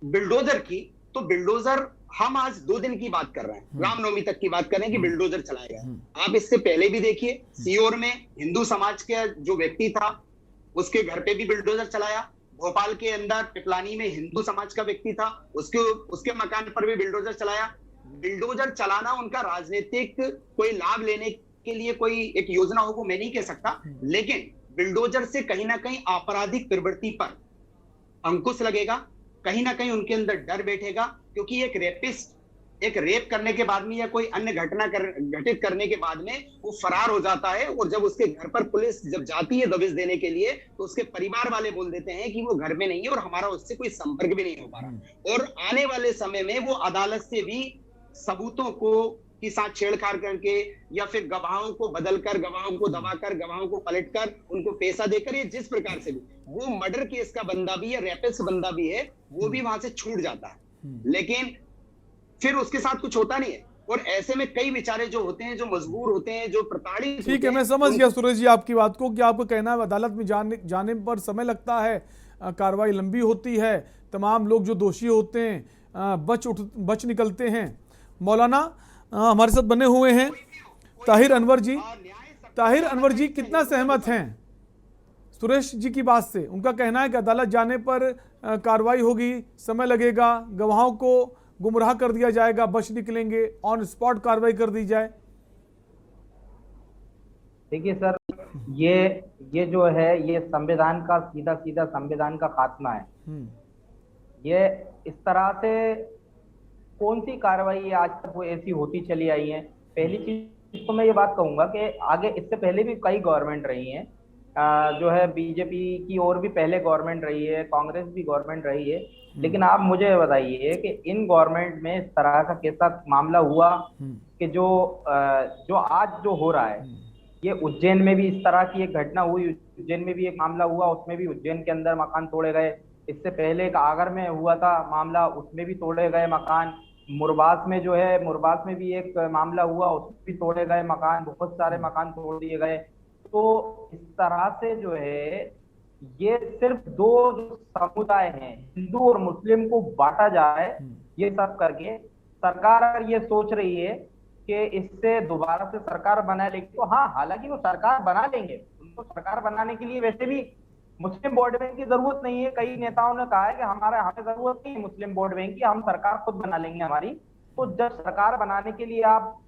बिल्डोजर की, तो बिल्डोजर हम आज 2 दिन की बात कर रहे हैं, रामनवमी तक की बात कर रहे हैं कि बिल्डोजर चलाया गया। आप इससे पहले भी देखिए, सीहोर में हिंदू समाज के जो व्यक्ति था उसके घर पे भी बिल्डोजर चलाया, भोपाल के अंदर पिपलानी में हिंदू समाज का व्यक्ति था, उसके मकान पर भी बिल्डोजर चलाया। बिल्डोजर चलाना उनका राजनीतिक कोई लाभ लेने के लिए कोई एक योजना हो, वो मैं नहीं कह सकता, लेकिन बिल्डोजर से कहीं ना कहीं आपराधिक प्रवृत्ति पर अंकुश लगेगा, कहीं ना कहीं उनके अंदर डर बैठेगा, क्योंकि एक रेपिस्ट एक रेप करने के बाद में या कोई अन्य घटना घटित करने के बाद में वो फरार हो जाता है, और जब उसके घर पर पुलिस जब जाती है दबिश देने के लिए, तो उसके परिवार वाले बोल देते हैं कि वो घर में नहीं है और हमारा उससे कोई संपर्क भी नहीं हो पा रहा। और आने वाले समय में वो अदालत से भी सबूतों को के साथ छेड़छाड़ करके या फिर गवाहों को बदलकर, गवाहों को दबाकर, गवाहों को पलटकर, उनको पैसा देकर, ये जिस प्रकार से भी वो मर्डर केस का बंदा भी या रेपिस्ट बंदा भी है, वो भी वहां से छूट जाता है, लेकिन फिर उसके साथ कुछ होता नहीं है। और ऐसे में कई बेचारे जो होते हैं, जो मजबूर होते हैं, जो प्रताड़ित, ठीक है, मैं समझ गया सुरेश जी आपकी बात को कि आपका कहना है अदालत में जाने पर समय लगता है, कार्रवाई लंबी होती है, तमाम लोग जो दोषी होते हैं बच निकलते हैं। मौलाना हमारे साथ बने हुए हैं ताहिर अनवर जी। ताहिर अनवर जी कितना सहमत हैं सुरेश जी की बात से? उनका कहना है कि अदालत जाने पर कार्रवाई होगी, समय लगेगा, गवाहों को गुमराह कर दिया जाएगा, बच निकलेंगे, ऑन स्पॉट कार्रवाई कर दी जाए। देखिए सर, ये जो है ये संविधान का सीधा संविधान का खात्मा है। ये इस तरह से कौन सी कार्रवाई आज तक वो ऐसी होती चली आई है। पहली चीज तो मैं ये बात कहूंगा कि आगे इससे पहले भी कई गवर्नमेंट रही हैं, जो है बीजेपी की और भी पहले गवर्नमेंट रही है, कांग्रेस भी गवर्नमेंट रही है, लेकिन आप मुझे बताइए कि इन गवर्नमेंट में इस तरह का कैसा मामला हुआ कि जो आज जो हो रहा है, ये उज्जैन में भी इस तरह की एक घटना हुई, उज्जैन में भी एक मामला हुआ, उसमें भी उज्जैन के अंदर मकान तोड़े गए। इससे पहले एक आगर में हुआ था मामला, उसमें भी तोड़े गए मकान। मुरबास में जो है, मुरबास में भी एक मामला हुआ, उसमें भी तोड़े गए मकान, बहुत सारे मकान तोड़ दिए गए। तो इस तरह से जो है ये सिर्फ दो जो समुदाय हैं, हिंदू और मुस्लिम को बांटा जाए, ये सब करके सरकार अगर ये सोच रही है कि इससे दोबारा से सरकार बना लेगी, तो हाँ, हालांकि वो सरकार बना लेंगे। उनको सरकार बनाने के लिए वैसे भी मुस्लिम वोट बैंक की जरूरत नहीं है। कई नेताओं ने कहा है कि हमें जरूरत नहीं है मुस्लिम वोट बैंक की, हम सरकार खुद बना लेंगे हमारी। तो जब सरकार बनाने के लिए आप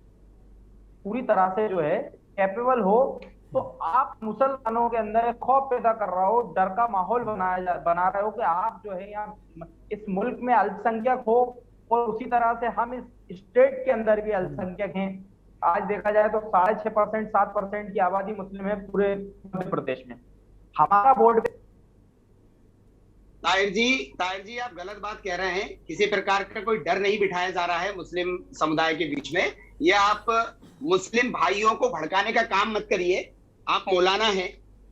पूरी तरह से जो है कैपेबल हो, तो आप मुसलमानों के अंदर एक खौफ पैदा कर रहे हो, डर का माहौल बना रहे हो कि आप जो है यहाँ इस मुल्क में अल्पसंख्यक हो, और उसी तरह से हम इस स्टेट के अंदर भी अल्पसंख्यक हैं। आज देखा जाए तो 6.5% 7% की आबादी मुस्लिम है पूरे मध्य प्रदेश में। हमारा वोट ताहिर जी आप गलत बात कह रहे हैं। किसी प्रकार का कोई डर नहीं बिठाया जा रहा है मुस्लिम समुदाय के बीच में। ये आप मुस्लिम भाइयों को भड़काने का काम मत करिए। आप मौलाना हैं,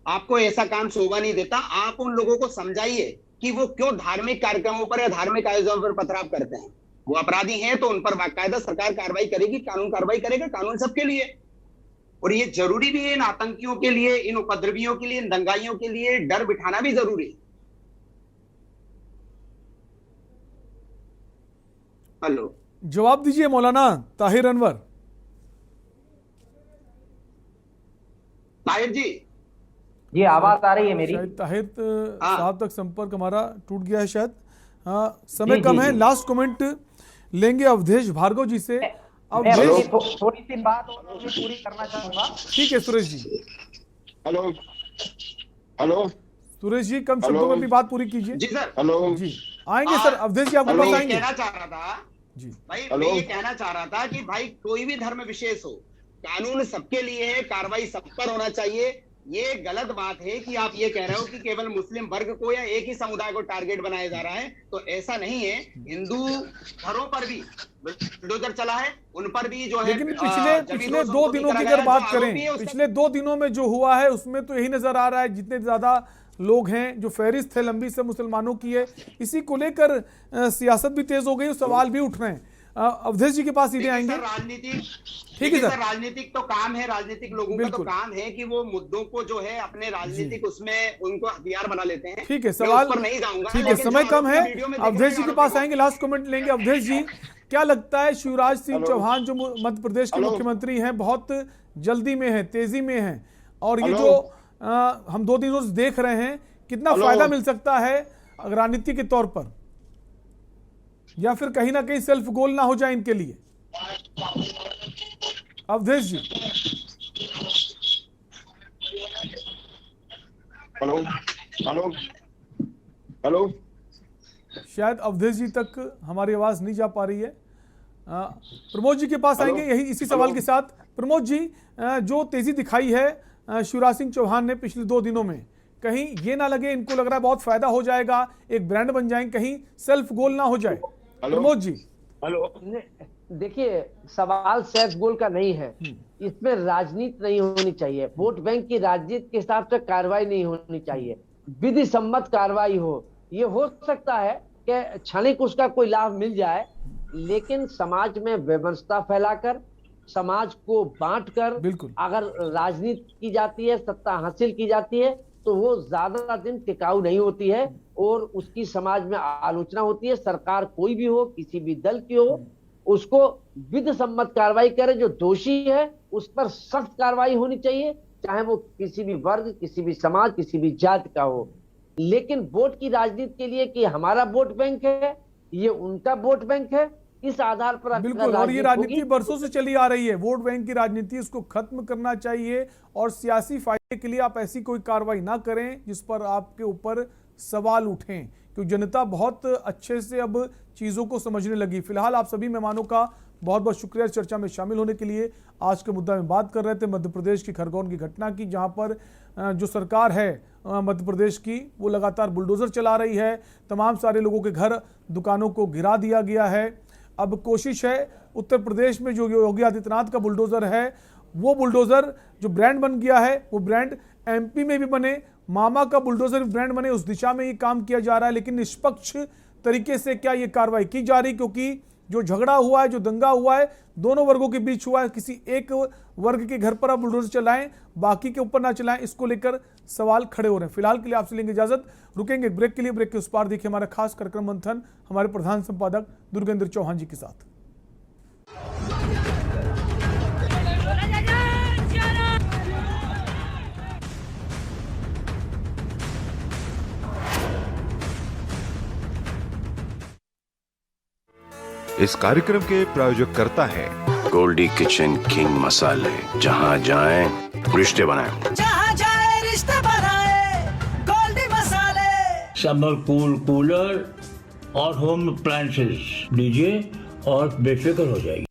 आपको ऐसा काम शोभा नहीं देता। आप उन लोगों को समझाइए कि वो क्यों धार्मिक कार्यक्रमों पर या धार्मिक आयोजनों पर पथराव करते हैं। वो अपराधी हैं तो उन पर बाकायदा सरकार कार्रवाई करेगी, कानून कार्रवाई करेगा, कानून सबके लिए। और ये जरूरी भी है, इन आतंकियों के लिए, इन उपद्रवियों के लिए, इन दंगाइयों के लिए डर बिठाना भी जरूरी है। हेलो, जवाब दीजिए मौलाना ताहिर अनवर। ताहिर जी आवाज आ रही है मेरी? शायद ताहिर साहब तक संपर्क हमारा टूट गया है शायद। समय कम है, लास्ट कमेंट लेंगे अवधेश भार्गव जी से। अवधेश, थोड़ी सी बात पूरी करना चाहूंगा। ठीक है सुरेश जी। हेलो सुरेश जी, कम शब्दों में भी बात पूरी कीजिए। जी सर। हेलो जी आएंगे सर, अवधेश जी आपके पास आएंगे। कहना चाह रहा था जी भाई, मैं ये कहना चाह रहा था कि भाई कोई भी धर्म विशेष हो, कानून सबके लिए है, कार्रवाई सब पर होना चाहिए। ये गलत बात है कि आप ये कह रहे हो कि केवल मुस्लिम वर्ग को या एक ही समुदाय को टारगेट बनाया जा रहा है। तो ऐसा नहीं है। हिंदू घरों पर भी बुलडोजर चला है, उन पर भी जो है। लेकिन पिछले 2 दिनों की अगर बात करें, पिछले 2 दिनों में जो हुआ है उसमें तो यही नजर आ रहा है, जितने ज्यादा लोग हैं, जो फहरिस्त है लंबी से मुसलमानों की है, इसी को लेकर सियासत भी तेज हो गई, सवाल भी उठ रहे हैं। अवधेश जी के पास सीधे आएंगे। राजनीतिक, ठीक है सर, राजनीतिक तो काम है, राजनीतिक लोगों का तो काम है कि वो मुद्दों को जो है अपने राजनीतिक उसमें उनको हथियार बना लेते हैं। ठीक है, सवाल पर नहीं जाऊंगा, ठीक है, समय कम है। अवधेश जी के पास आएंगे, लास्ट कमेंट लेंगे। अवधेश जी, क्या लगता है शिवराज सिंह चौहान जो मध्य प्रदेश के मुख्यमंत्री हैं, बहुत जल्दी में है, तेजी में है, और ये जो हम 2 दिनों से देख रहे हैं, कितना फायदा मिल सकता है राजनीति के तौर पर, या फिर कहीं ना कहीं सेल्फ गोल ना हो जाए इनके लिए? अवधेश जी। हेलो हेलो हेलो, शायद अवधेश जी तक हमारी आवाज नहीं जा पा रही है। प्रमोद जी के पास आएंगे यही इसी सवाल के साथ। प्रमोद जी, जो तेजी दिखाई है शिवराज सिंह चौहान ने पिछले 2 दिनों में, कहीं ये ना लगे इनको लग रहा है बहुत फायदा हो जाएगा, एक ब्रांड बन जाएंगे, कहीं सेल्फ गोल ना हो जाए? प्रमोद जी। हेलो, देखिए सवाल सेल्फ गोल का नहीं है, इसमें राजनीति नहीं होनी चाहिए। वोट बैंक की राजनीति के हिसाब से कार्रवाई नहीं होनी चाहिए, विधि सम्मत कार्रवाई हो। ये हो सकता है कि क्षणिक उसका कोई लाभ मिल जाए, लेकिन समाज में व्यवस्था फैलाकर, समाज को बांटकर अगर राजनीति की जाती है, सत्ता हासिल की जाती है, तो वो ज्यादा दिन टिकाऊ नहीं होती है और उसकी समाज में आलोचना होती है। सरकार कोई भी हो, किसी भी दल की हो, उसको विधि सम्मत कार्रवाई करे। जो दोषी है उस पर सख्त कार्रवाई होनी चाहिए, चाहे वो किसी भी वर्ग, किसी भी समाज, किसी भी जाति का हो। लेकिन वोट की राजनीति के लिए कि हमारा वोट बैंक है, ये उनका वोट बैंक है, इस आधार पर बिल्कुल, और ये राजनीति बरसों से चली आ रही है, वोट बैंक की राजनीति, इसको खत्म करना चाहिए। और सियासी फायदे के लिए आप ऐसी कोई कार्रवाई ना करें जिस पर आपके ऊपर सवाल उठें, क्योंकि जनता बहुत अच्छे से अब चीज़ों को समझने लगी। फिलहाल आप सभी मेहमानों का बहुत बहुत शुक्रिया चर्चा में शामिल होने के लिए। आज के मुद्दा में बात कर रहे थे मध्य प्रदेश की खरगोन की घटना की, जहां पर जो सरकार है मध्य प्रदेश की, वो लगातार बुलडोजर चला रही है, तमाम सारे लोगों के घर, दुकानों को गिरा दिया गया है। अब कोशिश है उत्तर प्रदेश में जो योगी आदित्यनाथ का बुलडोजर है, वो बुलडोजर जो ब्रांड बन गया है, वो ब्रांड एमपी में भी बने, मामा का बुलडोजर ब्रांड बने, उस दिशा में ये काम किया जा रहा है। लेकिन निष्पक्ष तरीके से क्या ये कार्रवाई की जा रही, क्योंकि जो झगड़ा हुआ है, जो दंगा हुआ है, दोनों वर्गों के बीच हुआ है। किसी एक वर्ग के घर पर आप बुलडोजर चलाएं, बाकी के ऊपर ना चलाएं, इसको लेकर सवाल खड़े हो रहे हैं। फिलहाल के लिए आपसे लेंगे इजाजत, रुकेंगे ब्रेक के लिए। ब्रेक के उस पार देखिए हमारा खास कार्यक्रम मंथन हमारे प्रधान संपादक दुर्गेंद्र चौहान जी के साथ। इस कार्यक्रम के प्रायोजक करता है गोल्डी किचन किंग मसाले, जहां जाएं रिश्ते बनाएं। जहाँ जाए रिश्ते बनाए गोल्डी मसाले। समर कूल कूलर और होम अप्लायंसेस लीजिए और बेफिक्र हो जाइए।